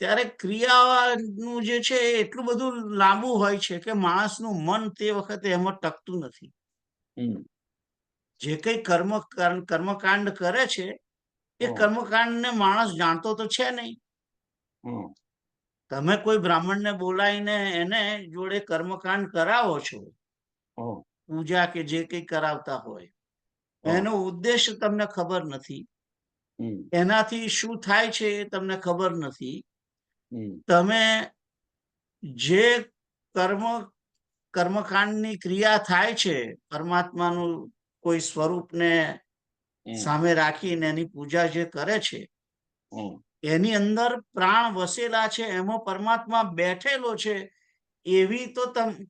S1: ત્યારે ક્રિયાનું જે છે એટલું બધું લાંબુ હોય છે કે માણસનું મન તે વખતે એમાં ટકતું નથી. જે કઈ કર્મકાંડ કરે છે એ કર્મકાંડને માણસ જાણતો તો છે નહીં. તમે કોઈ બ્રાહ્મણને બોલાવીને એને જોડે કર્મકાંડ કરાવો છો, પૂજા કે જે કઈ કરાવતા હોય, એનો ઉદ્દેશ તમને ખબર નથી, એનાથી શું થાય છે એ તમને ખબર નથી. તમે જે કર્મકાંડની ક્રિયા થાય છે, પરમાત્માનું કોઈ સ્વરૂપને સામે રાખીને એની પૂજા જે કરે છે, એની અંદર પ્રાણ વસેલા છે, એમાં પરમાત્મા બેઠેલો છે, એવી તો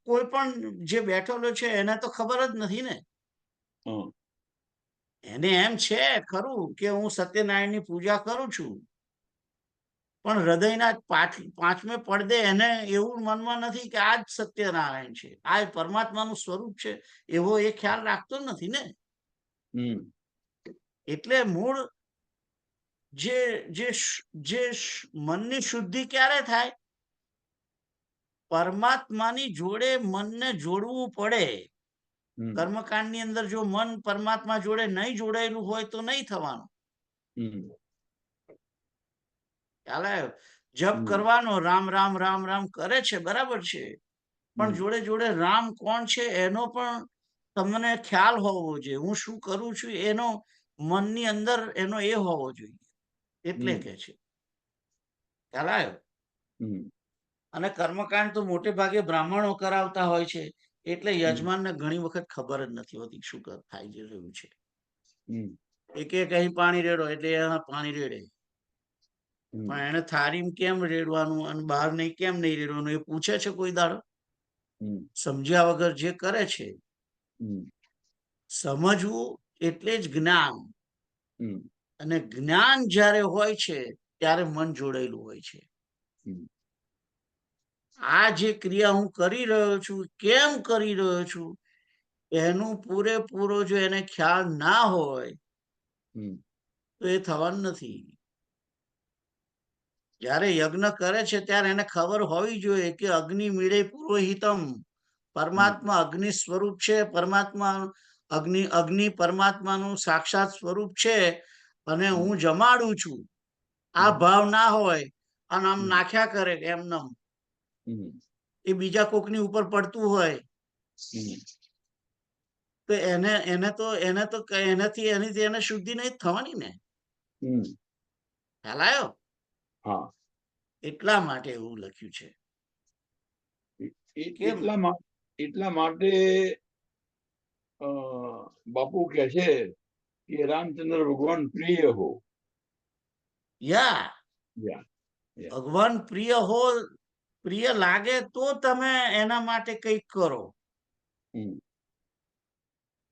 S1: કોઈ પણ જે બેઠેલો છે એને તો ખબર જ નથી ને. એને એમ છે ખરું કે હું સત્યનારાયણની પૂજા કરું છું, પણ હૃદયના પાંચમે પડદે એને એવું મનમાં નથી કે આ જ સત્યનારાયણ છે, આ પરમાત્માનું સ્વરૂપ છે, એવો એ ખ્યાલ રાખતો નથી ને. એટલે મૂળ જે મનની શુદ્ધિ ક્યારે થાય? પરમાત્માની જોડે મનને જોડવું પડે. કર્મકાંડની અંદર જો મન પરમાત્મા જોડે નહીં જોડાયેલું હોય તો નહીં થવાનું. ખ્યાલ આવ્યો? જપ કરવાનો, રામ રામ રામ રામ કરે છે, બરાબર છે, પણ જોડે જોડે રામ કોણ છે એનો પણ તમને ખ્યાલ હોવો જોઈએ. હું શું કરું છું એનો મનની અંદર એનો એ હોવો જોઈએ. એટલે કે છે, ખ્યાલ આવ્યો? અને કર્મકાંડ તો મોટે ભાગે બ્રાહ્મણો કરાવતા હોય છે, એટલે યજમાનને ઘણી વખત ખબર જ નથી હોતી શું થાય છે, રહ્યું છે. એક અહીં પાણી રેડો એટલે પાણી રેડે, પણ એને થાળી કેમ રેડવાનું અને બહાર નહીં કેમ નહીં રેડવાનું એ પૂછે છે કોઈ દાડો? સમજ્યા વગર જે કરે છે. સમજવું એટલે જ જ્ઞાન, અને જ્ઞાન જ્યારે હોય છે ત્યારે મન જોડાયેલું હોય છે. આ જે ક્રિયા હું કરી રહ્યો છું, કેમ કરી રહ્યો છું, એનું પૂરેપૂરો જો એને ખ્યાલ ના હોય તો એ થવાનું નથી. જ્યારે યજ્ઞ કરે છે ત્યારે એને ખબર હોવી જોઈએ કે અગ્નિ મીળે પુરોહિતમ, પરમાત્મા અગ્નિ સ્વરૂપ છે. પરમાત્મા અગ્નિ પરમાત્માનું સાક્ષાત સ્વરૂપ છે, અને હું જમાડું છું. આ ભાવ ના હોય અને આમ નાખ્યા કરે એમનેમ, એ બીજા કોકની ઉપર પડતું હોય તો એનાથી એને શુદ્ધિ નહીં થવાની ને. ખ્યાલ આવ્યો? એટલા માટે એવું લખ્યું છે.
S2: એટલા માટે બાપુ કહે છે કે રામચંદ્ર ભગવાન પ્રિય હો.
S1: ભગવાન પ્રિય હો, પ્રિય લાગે તો તમે એના માટે કંઈક કરો.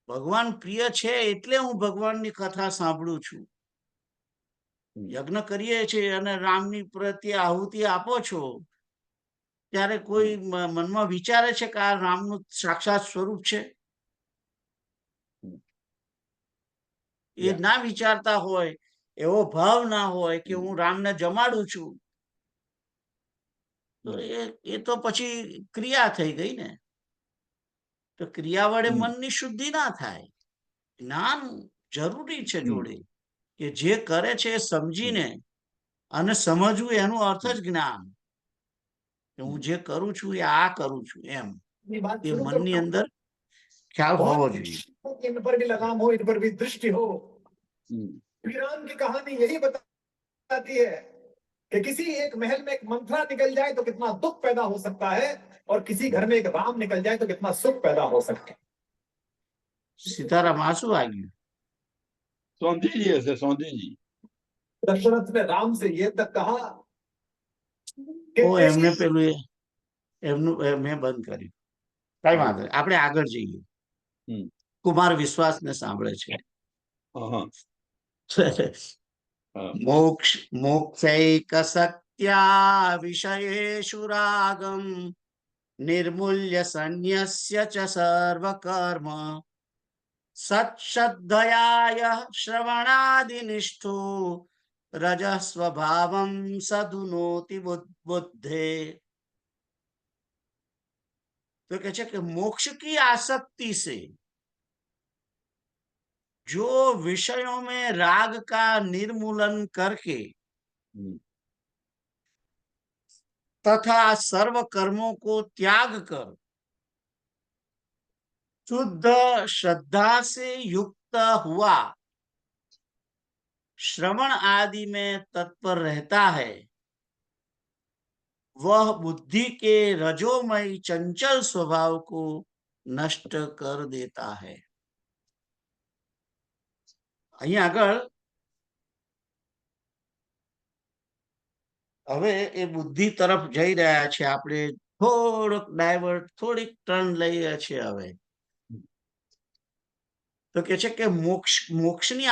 S1: ભગવાન પ્રિય છે એટલે હું ભગવાનની કથા સાંભળું છું. યજ્ઞ કરીએ છીએ અને રામની પ્રત્યે આહુતિ આપો છો ત્યારે કોઈ મનમાં વિચારે છે કે આ રામનું સાક્ષાત સ્વરૂપ છે? એ ના વિચારતા હોય, એવો ભાવ ના હોય કે હું રામને જમાડું છું, તો એ તો પછી ક્રિયા થઈ ગઈ ને. તો ક્રિયા વડે મનની શુદ્ધિ ના થાય. જ્ઞાન જરૂરી છે જોડે, કે જે કરે છે એ સમજીને અને સમજવું એનું અર્થ જ જ્ઞાન. હું જે કરું છું એ આ કરું છું એમ એ મનની અંદર ખ્યાલ હોવો જોઈએ.
S3: इन पर भी लगाम हो, इन पर भी दृष्टि हो। वीरान की कहानी यही बताती है कि किसी एक महल में एक मंथरा निकल जाए तो कितना दुख पैदा हो सकता है, और किसी घर में एक राम निकल जाए तो कितना सुख पैदा हो सकता है।
S1: सीताराम आंसू आ गયું.
S2: सोंधी जी ऐसे सोंधी जी
S3: दशरथ ने राम से ये तक कहा कि
S1: ઓ એમને પેલું એમનું મેં બંધ કર્યું. કઈ વાંધો નહીં, આપણે આગળ જઈએ. કુમાર વિશ્વાસને સાંભળે છે. મોક્ષૈક સત્યા વિષયેષુ રાગમ નિર્મૂલ્ય સંન્યસ્ય ચ સર્વ કર્મ સત્શ્રદ્ધયા શ્રવણાદિનિષ્ઠો રજ સ્વભાવમ સદુનોતિ बुद्धे. तो कहते कि मोक्ष की आसक्ति से जो विषयों में राग का निर्मूलन करके तथा सर्व कर्मों को त्याग कर शुद्ध श्रद्धा से युक्त हुआ श्रवण आदि में तत्पर रहता है, वह बुद्धि के रजोमय चंचल स्वभाव को नष्ट कर देता है. અહીં આગળ હવે એ બુદ્ધિ તરફ જઈ રહ્યા છે. આપણે થોડોક ડાયવર્ટ, થોડીક ટર્ન લઈએ છીએ. હવે તો કે છે કે મોક્ષની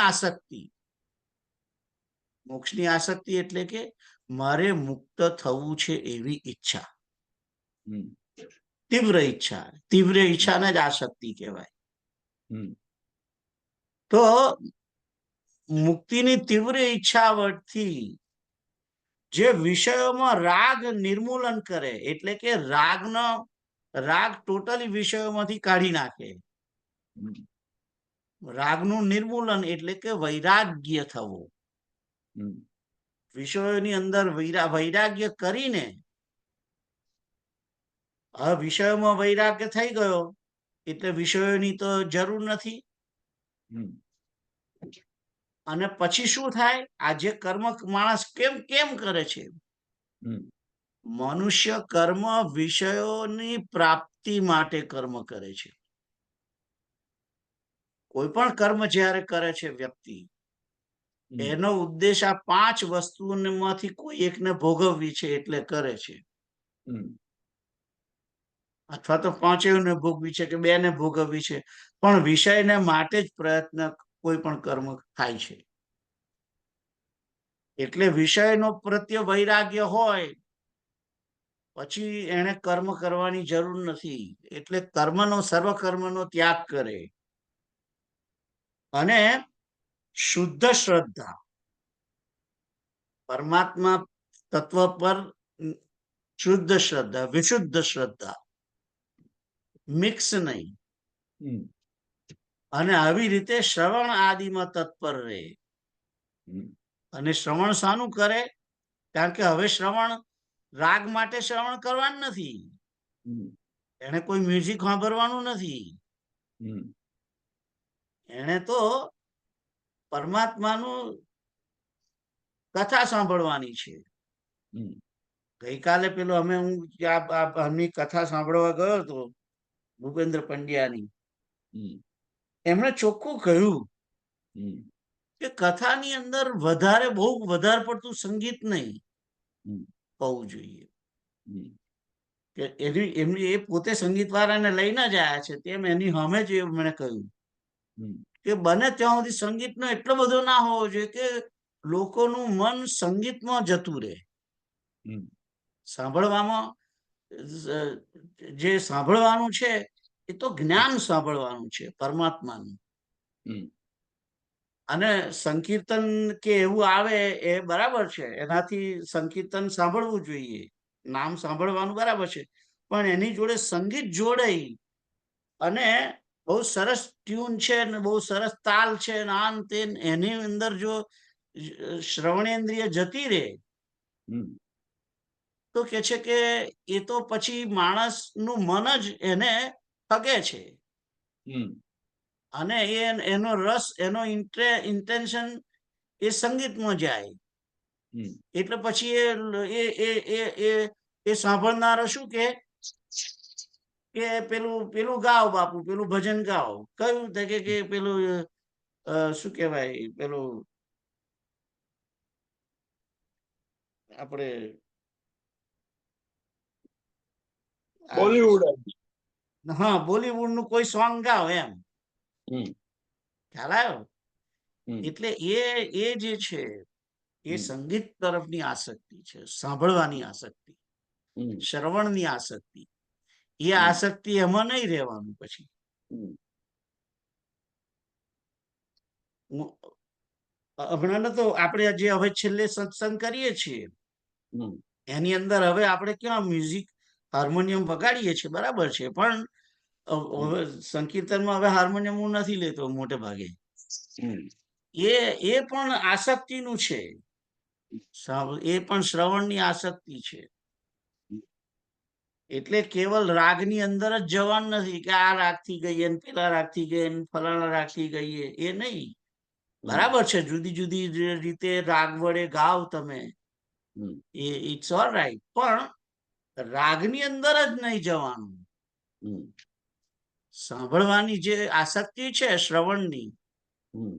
S1: આસક્તિ એટલે કે મારે મુક્ત થવું છે એવી ઈચ્છા, તીવ્ર ઈચ્છાને જ આસક્તિ કહેવાય. તો મુક્તિની તીવ્ર ઈચ્છાથી જે વિષયોમાં રાગ નિર્મૂલન કરે, એટલે કે રાગ ટોટલી વિષયોમાંથી કાઢી નાખે. રાગનું નિર્મૂલન એટલે કે વૈરાગ્ય થવું. વિષયોની અંદર વૈરાગ્ય કરીને હવે વિષયોમાં વૈરાગ્ય થઈ ગયો એટલે વિષયોની તો જરૂર નથી. અને પછી શું થાય? આ જે કર્મ માણસ કેમ કેમ કરે છે? મનુષ્ય કર્મ વિષયોની પ્રાપ્તિ માટે કર્મ કરે છે. કોઈ પણ કર્મ જ્યારે કરે છે વ્યક્તિ, એનો ઉદ્દેશ આ 5 વસ્તુઓમાંથી કોઈ એકને ભોગવવી છે એટલે કરે છે. અથવા તો 5 ને ભોગવી છે કે 2 ને ભોગવવી છે, પણ વિષયને માટે જ પ્રયત્ન કોઈ પણ કર્મ થાય છે. એટલે વિષયનો પ્રત્યે વૈરાગ્ય હોય પછી એને કર્મ કરવાની જરૂર નથી. એટલે સર્વ કર્મનો ત્યાગ કરે અને શુદ્ધ શ્રદ્ધા, પરમાત્મા તત્વ પર શુદ્ધ શ્રદ્ધા, વિશુદ્ધ શ્રદ્ધા, મિક્સ નહીં. અને આવી રીતે શ્રવણ આદિમાં તત્પર રહે. અને શ્રવણ શાનું કરે? કારણ કે હવે શ્રવણ રાગ માટે શ્રવણ કરવાનું નથી, એને કોઈ મ્યુઝિક સાંભળવાનું નથી, એને તો પરમાત્માનું કથા સાંભળવાની છે. ગઈકાલે પેલો હું કથા સાંભળવા ગયો હતો ભૂપેન્દ્ર પંડ્યાની. એમણે ચોખ્ખું કહ્યું કે કથાની અંદર બહુ વધારે પડતું સંગીત નહીં હોવું જોઈએ. કે એમની એ પોતે સંગીત વાળાને લઈને જ આવ્યા છે, તેમ એની સામે જ મને કહ્યું કે બને ત્યાં સુધી સંગીતનો એટલો બધો ના હોવો જોઈએ કે લોકોનું મન સંગીતમાં જતું રહે. સાંભળવામાં જે સાંભળવાનું છે એ તો જ્ઞાન સાંભળવાનું છે પરમાત્માનું. અને સંકીર્તન કે એવું આવે એ બરાબર છે, એનાથી સંકીર્તન સાંભળવું જોઈએ, નામ સાંભળવાનું બરાબર છે, પણ એની જોડે સંગીત જોડાઈ અને બહુ સરસ ટ્યુન છે ને બહુ સરસ તાલ છે ને આન તે, એની અંદર જો શ્રવણેન્દ્રિય જતી રહે તો કે છે કે એ તો પછી માણસનું મન જ એને ઠગે છે. અને એનો રસ, એનો ઇન્ટેન્શન એ સંગીતમાં જાય. એટલે પછી એ સાંભળનારો શું કે પેલું ગાઓ બાપુ, પેલું ભજન ગાઓ. કયું કે પેલું શું કહેવાય, પેલું આપણે
S2: બોલીવુડ.
S1: હા, બોલીવુડ નું કોઈ સોંગ ગાઓ એમ. ખ્યાલ આવ્યો? એટલે એ જે છે એ સંગીત તરફની આસક્તિ છે, સાંભળવાની આસક્તિ, શ્રવણની આસક્તિ. એ આસક્તિ એમાં નહીં રહેવાનું. પછી હમણાં તો આપણે જે હવે છેલ્લે સત્સંગ કરીએ છીએ એની અંદર હવે આપણે ક્યાં મ્યુઝિક હાર્મોનિયમ વગાડીએ છીએ, બરાબર છે, પણ હવે સંકીર્તનમાં હવે હાર્મોનિયમ હું નથી લેતો મોટે ભાગે. એ પણ આસક્તિનું છે, એ પણ શ્રવણની આસક્તિ છે. એટલે કેવલ રાગની અંદર જ જવાનું નથી કે આ રાગથી ગઈએ ને પેલા રાગથી ગઈએ ને ફલાણા રાગથી ગઈએ, એ નહીં. બરાબર છે, જુદી જુદી રીતે રાગ વડે ગાવ તમે, ઇટ્સ ઓલ રાઈટ, પણ રાગની અંદર જ નહીં જવાનું. સાંભળવાની જે આસક્તિ છે શ્રવણની,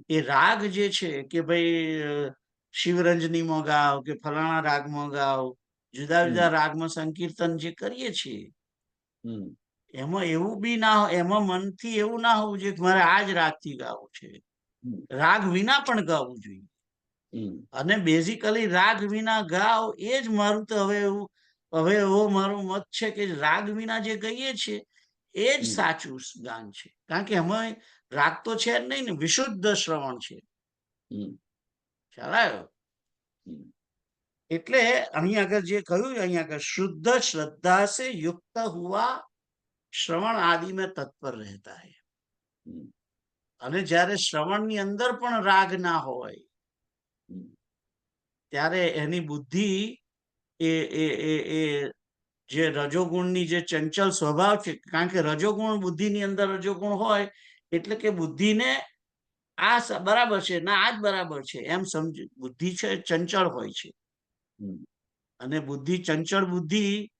S1: એ રાગ જે છે કે ભાઈ શિવરંજનીમાં ગાવ કે ફલાણા રાગમાં ગાવ, જુદા જુદા રાગમાં સંકીર્તન જે કરીએ છીએ એમાં એવું બી ના, એમાં મનથી એવું ના હોવું જોઈએ કે મારે આ જ રાગથી ગાવું છે. રાગ વિના પણ ગાવું જોઈએ. અને બેઝિકલી રાગ વિના ગાવ એ જ મારું તો હવે એવો મારો મત છે કે રાગ વિના જે ગઈએ છીએ એ જ સાચું ગાન છે. કારણ કે એમાં રાગ તો છે જ નહીં ને, વિશુદ્ધ શ્રવણ છે. ખ્યાલ આવ્યો? એટલે અહીં આગળ જે કહ્યું, અહીં આગળ શુદ્ધ શ્રદ્ધા સે યુક્ત હુઆ શ્રવણ આદि में तत्पर रहता है. અને જ્યારે શ્રવણની અંદર પણ રાગ ના હોય ત્યારે એની બુદ્ધિ એ એ એ એ જે રજોગુણની જે ચંચલ સ્વભાવ છે, કારણ કે રજોગુણ બુદ્ધિની અંદર રજોગુણ હોય એટલે કે બુદ્ધિને આ બરાબર છે ના આ જ બરાબર છે એમ સમજ, બુદ્ધિ છે ચંચળ હોય છે. અને બુદ્ધિ ચંચળ બુદ્ધિ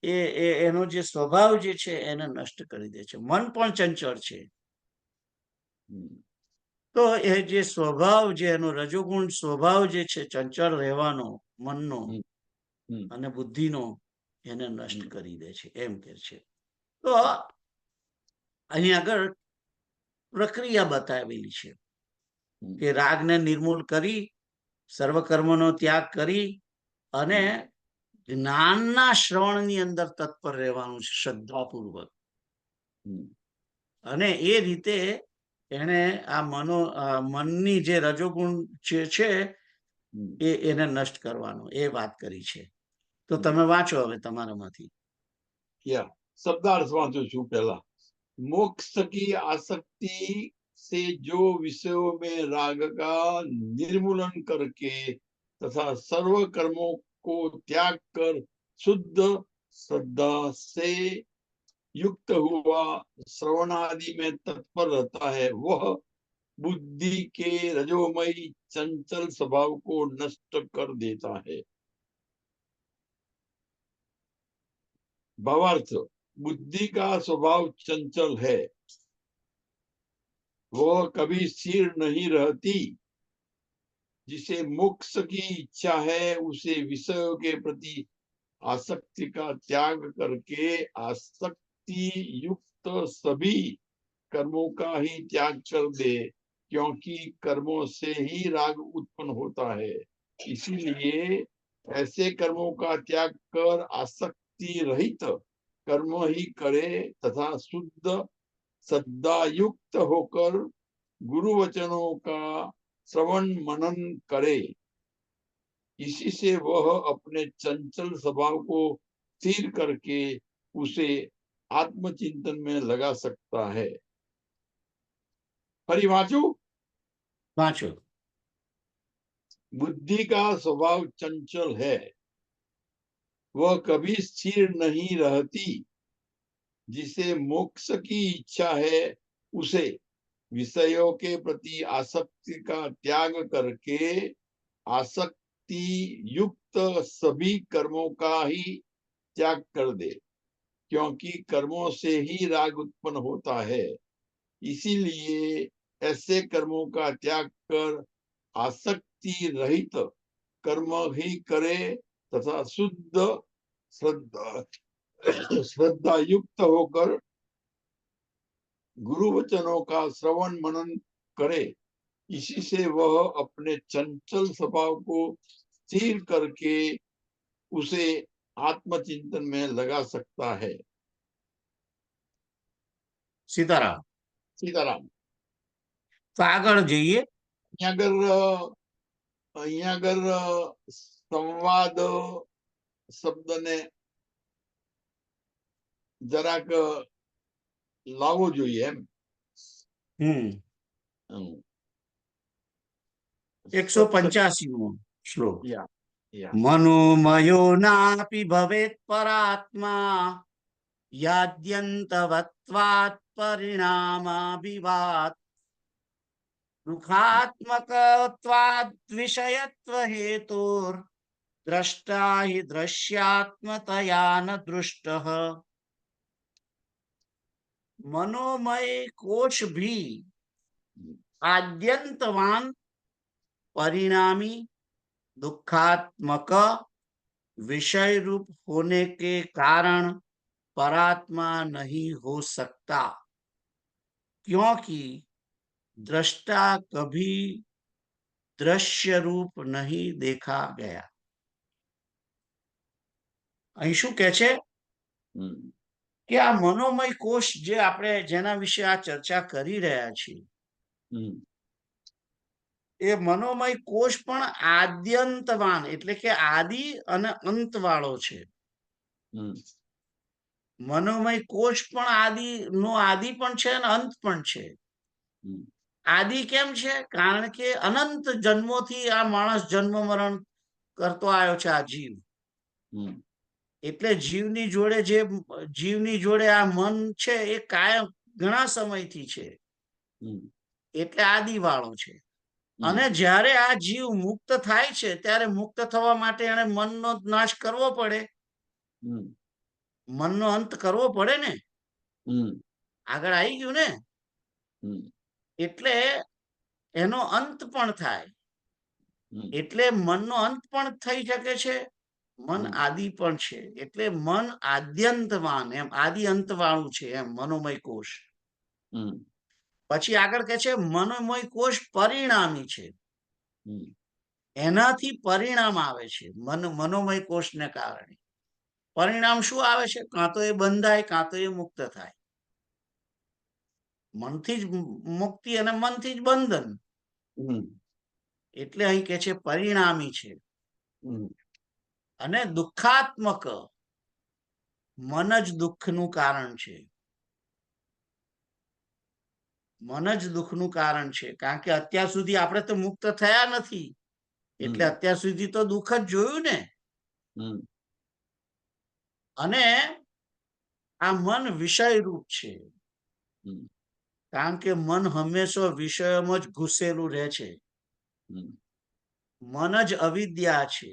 S1: એનો જે સ્વભાવ જે છે એને નષ્ટ કરી દે છે. મન પણ ચંચળ છે, તો એ જે સ્વભાવ જે એનો રજોગુણ સ્વભાવ જે છે ચંચળ રહેવાનો મનનો અને બુદ્ધિનો, એને નષ્ટ કરી દે છે એમ કે છે. તો અહીં આગળ પ્રક્રિયા બતાવેલી છે કે રાગને નિર્મૂળ કરી, સર્વકર્મનો ત્યાગ કરી અને જ્ઞાનના શ્રવણની અંદર તત્પર રહેવાનું છે શ્રદ્ધાપૂર્વક. અને એ રીતે એને આ મનની જે રજોગુણ જે છે એને નષ્ટ કરવાનો એ વાત કરી છે. તો તમે વાંચો હવે તમારામાંથી.
S2: શબ્દાર્થ વાંચું છું પહેલા. मोक्ष की आसक्ति से जो विषयों में राग का निर्मूलन करके तथा सर्व कर्मों को त्याग कर शुद्ध श्रद्धा से युक्त हुआ श्रवण आदि में तत्पर रहता है, वह बुद्धि के रजोमयी चंचल स्वभाव को नष्ट कर देता है. भावार्थ, बुद्धि का स्वभाव चंचल है, वह कभी स्थिर नहीं रहती. जिसे मोक्ष की इच्छा है उसे विषयों के प्रति आसक्ति का त्याग करके आसक्ति युक्त सभी कर्मों का ही त्याग कर दे, क्योंकि कर्मों से ही राग उत्पन्न होता है. इसीलिए ऐसे कर्मों का त्याग कर आसक्ति रहित कर्म ही करे तथा शुद्ध श्रद्धा युक्त होकर गुरु वचनों का श्रवण मनन करे. इसी से वह अपने चंचल स्वभाव को स्थिर करके उसे आत्मचिंतन में लगा सकता है. फरी वाचू. बुद्धि का स्वभाव चंचल है, वह कभी स्थिर नहीं रहती. जिसे मोक्ष की इच्छा है उसे विषयों के प्रति आसक्ति का त्याग करके आसक्ति युक्त सभी कर्मों का ही त्याग कर दे, क्योंकि कर्मों से ही राग उत्पन्न होता है. इसीलिए ऐसे कर्मों का त्याग कर आसक्ति रहित कर्म ही करे तथा शुद्ध श्रद्धा युक्त होकर गुरु वचनों का श्रवण मनन करे. इसी से वह अपने चंचल स्वभाव को स्थिर करके उसे आत्मचिंतन में लगा सकता है.
S1: सीताराम.
S2: सीताराम.
S1: तो આગળ જઈએ.
S2: અહીંયા આગળ સંવાદ શબ્દને જરાક લાવવો જોઈએ એમ.
S1: 185મો શ્લોક. મનોમયો નાપી ભવેત પરાત્મા યાદ્યંતવત્વાत् પરિણામાભિવાત દુઃખાત્મકત્વાદ્ વિષયત્વ હેતુર દ્રષ્ટા हि દ્રશ્યાત્મતયા ન દૃષ્ટઃ. मनोमय कोश भी आद्यंतवान परिणामी दुखात्मक विषय रूप होने के कारण परात्मा नहीं हो सकता, क्योंकि दृष्टा कभी दृश्य रूप नहीं देखा गया. અહીં શું કહે છે કે આ મનોમય કોષ જે આપણે જેના વિશે આ ચર્ચા કરી રહ્યા છીએ, એ મનોમય કોષ પણ આદ્યંતવાન એટલે કે આદિ અને અંત વાળો છે. મનોમય કોષ પણ આદિ પણ છે અને અંત પણ છે. આદિ કેમ છે? કારણ કે અનંત જન્મોથી આ માણસ જન્મ મરણ કરતો આવ્યો છે આ જીવ. એટલે જીવની જોડે આ મન છે એ કાયમ ઘણા સમયથી છે, એટલે આદિવાળો છે. અને જ્યારે આ જીવ મુક્ત થાય છે ત્યારે મુક્ત થવા માટે એને મનનો નાશ કરવો પડે, મનનો અંત કરવો પડે ને. આગળ આવી ગયું ને, એટલે એનો અંત પણ થાય. એટલે મનનો અંત પણ થઈ શકે છે, મન આદિ પણ છે. એટલે મન આદ્યંતવાન, એમ આદિ અંત વાળું છે એમ મનોમય કોષ. પછી આગળ કે છે મનોમય કોષ પરિણામી છે, એનાથી પરિણામ આવે છે. મનોમય કોષને કારણે પરિણામ શું આવે છે? કાં તો એ બંધાય, કાં તો એ મુક્ત થાય. મનથી જ મુક્તિ અને મનથી જ બંધન. એટલે અહીં કે છે પરિણામી છે. અને દુઃખાત્મક, મન જ દુઃખનું કારણ છે. મન જ દુઃખનું કારણ છે, કારણ કે અત્યાર સુધી આપણે તો મુક્ત થયા નથી, એટલે અત્યાર સુધી તો દુઃખ જ જોયું ને. અને આ મન વિષય રૂપ છે, કારણ કે મન હંમેશા વિષયોમાં જ ઘૂસેલું રહે છે. મન જ અવિદ્યા છે.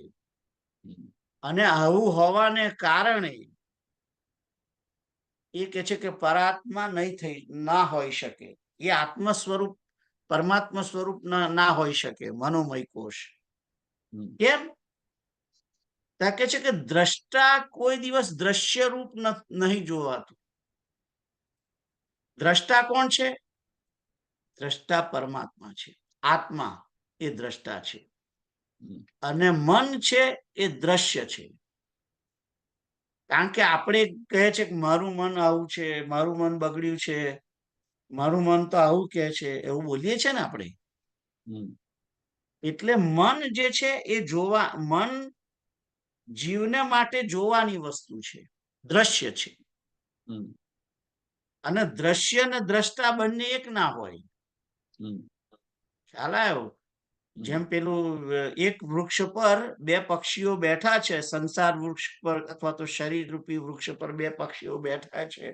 S1: અને આવું હોવાને કારણે એ કે છે કે પરાત્મા ના હોઈ શકે. એ આત્મ સ્વરૂપ, પરમાત્મા સ્વરૂપ ના હોઈ શકે મનોમય કોષ. કેમ? કે છે કે દ્રષ્ટા કોઈ દિવસ દ્રશ્ય રૂપ નહીં જોવાતું. દ્રષ્ટા કોણ છે? દ્રષ્ટા પરમાત્મા છે. આત્મા એ દ્રષ્ટા છે, અને મન છે એ દ્રશ્ય છે. કારણ કે આપણે કહે છે કે મારું મન આવું છે, મારું મન બગડ્યું છે, મારું મન તો આવું કે છે, એવું બોલીએ છે ને આપણે. એટલે મન જે છે એ મન જીવને માટે જોવાની વસ્તુ છે, દ્રશ્ય છે. અને દ્રશ્ય ને દ્રષ્ટા બંને એક ના હોય. ખ્યાલ આવ્યો? જેમ પેલું એક વૃક્ષ પર બે પક્ષીઓ બેઠા છે, સંસાર વૃક્ષ પર અથવા તો શરીર રૂપી વૃક્ષ પર બે પક્ષીઓ બેઠા છે.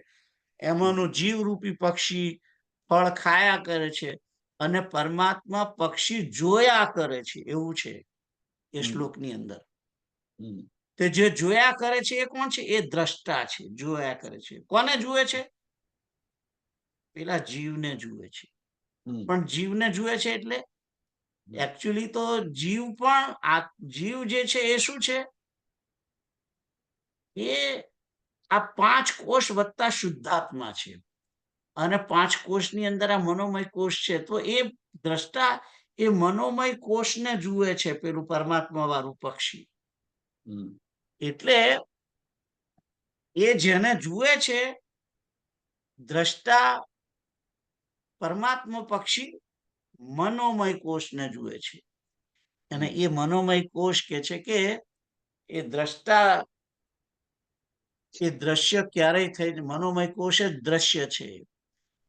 S1: એમાંનું જીવ રૂપી પક્ષી ફળ ખાયા કરે છે, અને પરમાત્મા પક્ષી જોયા કરે છે, એવું છે એ શ્લોકની અંદર. તે જે જોયા કરે છે એ કોણ છે? એ દ્રષ્ટા છે, જોયા કરે છે. કોને જુએ છે? પેલા જીવને જુએ છે. પણ જીવને જુએ છે એટલે એકચ્યુઅલી તો જીવ જે છે એ શું છે? એ આ 5 કોષ વત્તા શુદ્ધાત્મા છે. અને 5 કોષની અંદર આ મનોમય કોષ છે. તો એ દ્રષ્ટા એ મનોમય કોષને જુએ છે, પેલું પરમાત્મા વાળું પક્ષી. એટલે એ જેને જુએ છે, દ્રષ્ટા પરમાત્મા પક્ષી મનોમય કોષને જુએ છે. અને એ મનોમય કોષ કે છે કે એ દ્રષ્ટા, એ દ્રશ્ય ક્યારેય થઈ, મનોમય કોષ જ દ્રશ્ય છે.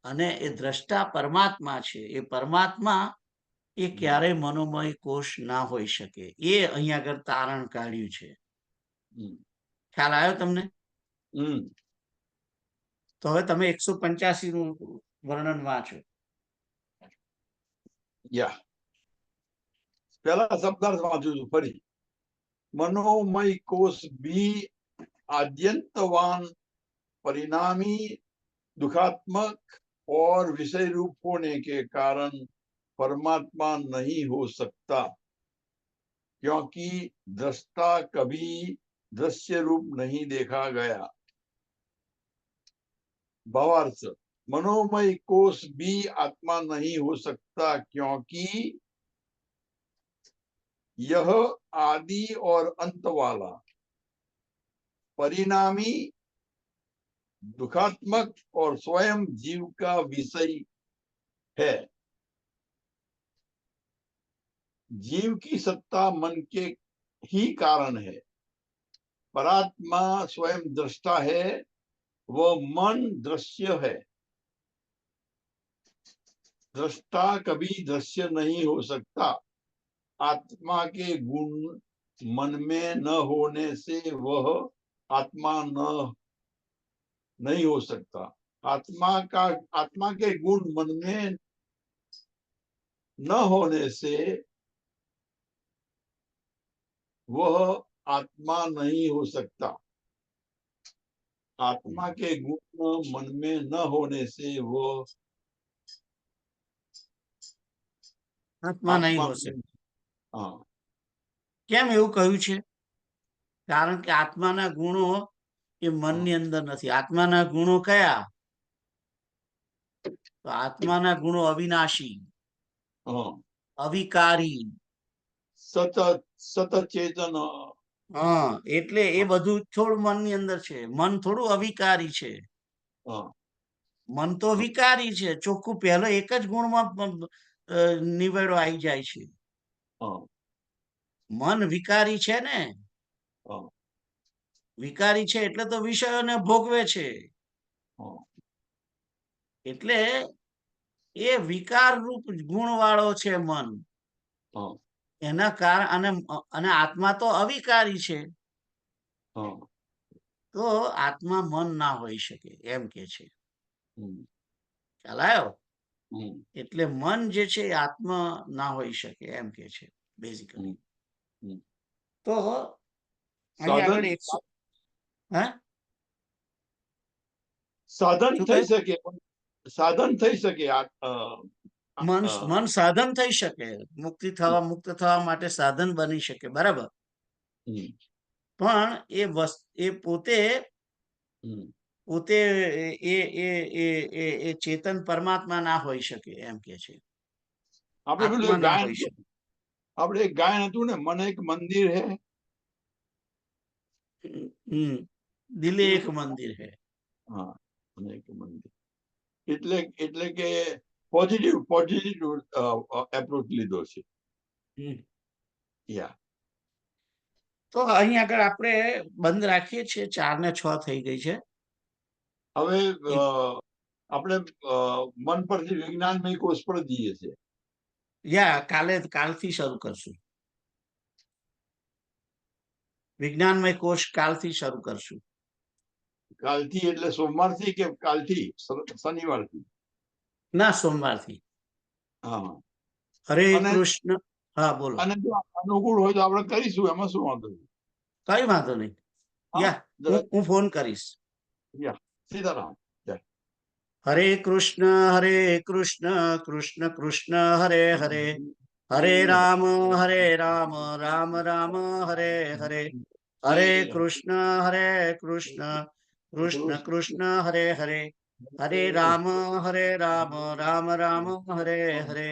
S1: અને એ દ્રષ્ટા પરમાત્મા છે. એ પરમાત્મા એ ક્યારેય મનોમય કોષ ના હોઈ શકે. એ અહીંયા આગળ તારણ કાઢ્યું છે. ખ્યાલ આવ્યો તમને? તો હવે તમે 185 નું વર્ણન વાંચો.
S2: પેલા શબ્દાર્થ વાંચું છું ફરી. मनोमय कोष भी आद्यंतवान, परिणामी, दुखात्मक और विषय रूप होने के कारण परमात्मा नहीं हो सकता, क्योंकि दृष्टा कभी दृश्य रूप नहीं देखा गया. भावार्थ: मनोमय कोष भी आत्मा नहीं हो सकता, क्योंकि यह आदि और अंत वाला, परिणामी, दुखात्मक और स्वयं जीव का विषय है. जीव की सत्ता मन के ही कारण है. परात्मा स्वयं दृष्टा है, वह मन दृश्य है. दृष्टा कभी दृश्य नहीं हो सकता. आत्मा के गुण मन में न होने से वह आत्मा नहीं हो सकता। आत्मा के गुण मन में न होने से वह आत्मा नहीं हो सकता। आत्मा के गुण मन में न होने से वह
S1: આત્મા નહીં
S2: आत्मा
S1: हो सकता।
S2: हाँ
S1: કેમ એવું કહ્યું છે? કારણ કે આત્માના ગુણો એ મનની અંદર નથી. આત્માના ગુણો કયા? તો આત્માના ગુણો અવિનાશી,
S2: हाँ
S1: અવિકારી.
S2: सतत सतत चेतन
S1: હા, એટલે એ બધું થોડું મનની અંદર છે. મન થોડું અવિકારી છે.
S2: हाँ
S1: મન તો વિકારી છે. ચોખ્ખું પહેલો એક જ ગુણમાં નિવેડો આવી જાય છે.
S2: हाँ
S1: મન વિકારી છે ને,
S2: हाँ
S1: વિકારી છે એટલે તો વિષયોને ભોગવે છે.
S2: हाँ
S1: એટલે એ વિકાર રૂપ ગુણ વાળો છે મન.
S2: हाँ
S1: એના કારણ અને આત્મા તો અવિકારી છે.
S2: हाँ
S1: તો આત્મા મન ના હોઈ શકે એમ કે છે.
S2: हम्म,
S1: ખ્યાલ આવ્યો?
S2: हम्म,
S1: એટલે મન જે છે એ આત્મા ના હોઈ શકે એમ કે છે બેઝિકલી.
S2: हम्म, हम्म।
S1: તો અહીં આગળ
S2: साधन
S1: 100 હા
S2: साधन
S1: શું
S2: થઈ
S1: કહ્યું?
S2: શકે साधन થઈ શકે
S1: મન સાધન થઈ શકે, મુક્ત થવા માટે સાધન બની શકે, બરાબર.
S2: હમ,
S1: પણ એ પોતે
S2: હમ,
S1: પોતે એ એ એ એ એ ચેતન પરમાત્મા ના હોઈ શકે એમ કે છે.
S2: આપણે પેલું
S1: આત્મા
S2: એક
S1: ના
S2: ગાયન
S1: હોઈ શકે.
S2: આપણે એક ગાયન હતું ને, મને એક મંદિર હે
S1: દિલે એક મંદિર હે.
S2: હા, મને એક મંદિર. એટલે કે પોઝિટિવ એપ્રોચ લીધો છે. યા
S1: તો અહીં આગળ આપણે બંધ રાખીએ છીએ. 4 ને 6 થઈ ગઈ છે.
S2: હવે આપણે મન પરથી વિજ્ઞાનમય કોષ પર જઈએ છીએ.
S1: કાલથી શરૂ કરશું. વિજ્ઞાનમય કોષ કાલથી શરૂ કરશું.
S2: કાલથી એટલે સોમવારથી કે કાલથી શનિવારથી?
S1: ના, સોમવારથી.
S2: હા.
S1: હરે
S2: અને
S1: કૃષ્ણ. હા, બોલો.
S2: અને જો અનુકૂળ હોય તો આપણે કરીશું, એમાં શું વાંધો છે?
S1: કઈ વાંધો નહીં. હું ફોન કરીશ.
S2: સીતારામ.
S1: હરે કૃષ્ણ કૃષ્ણ કૃષ્ણ હરે હરે, હરે રામ રામ રામ હરે હરે, હરે કૃષ્ણ કૃષ્ણ કૃષ્ણ હરે હરે, હરે રામ રામ રામ હરે હરે,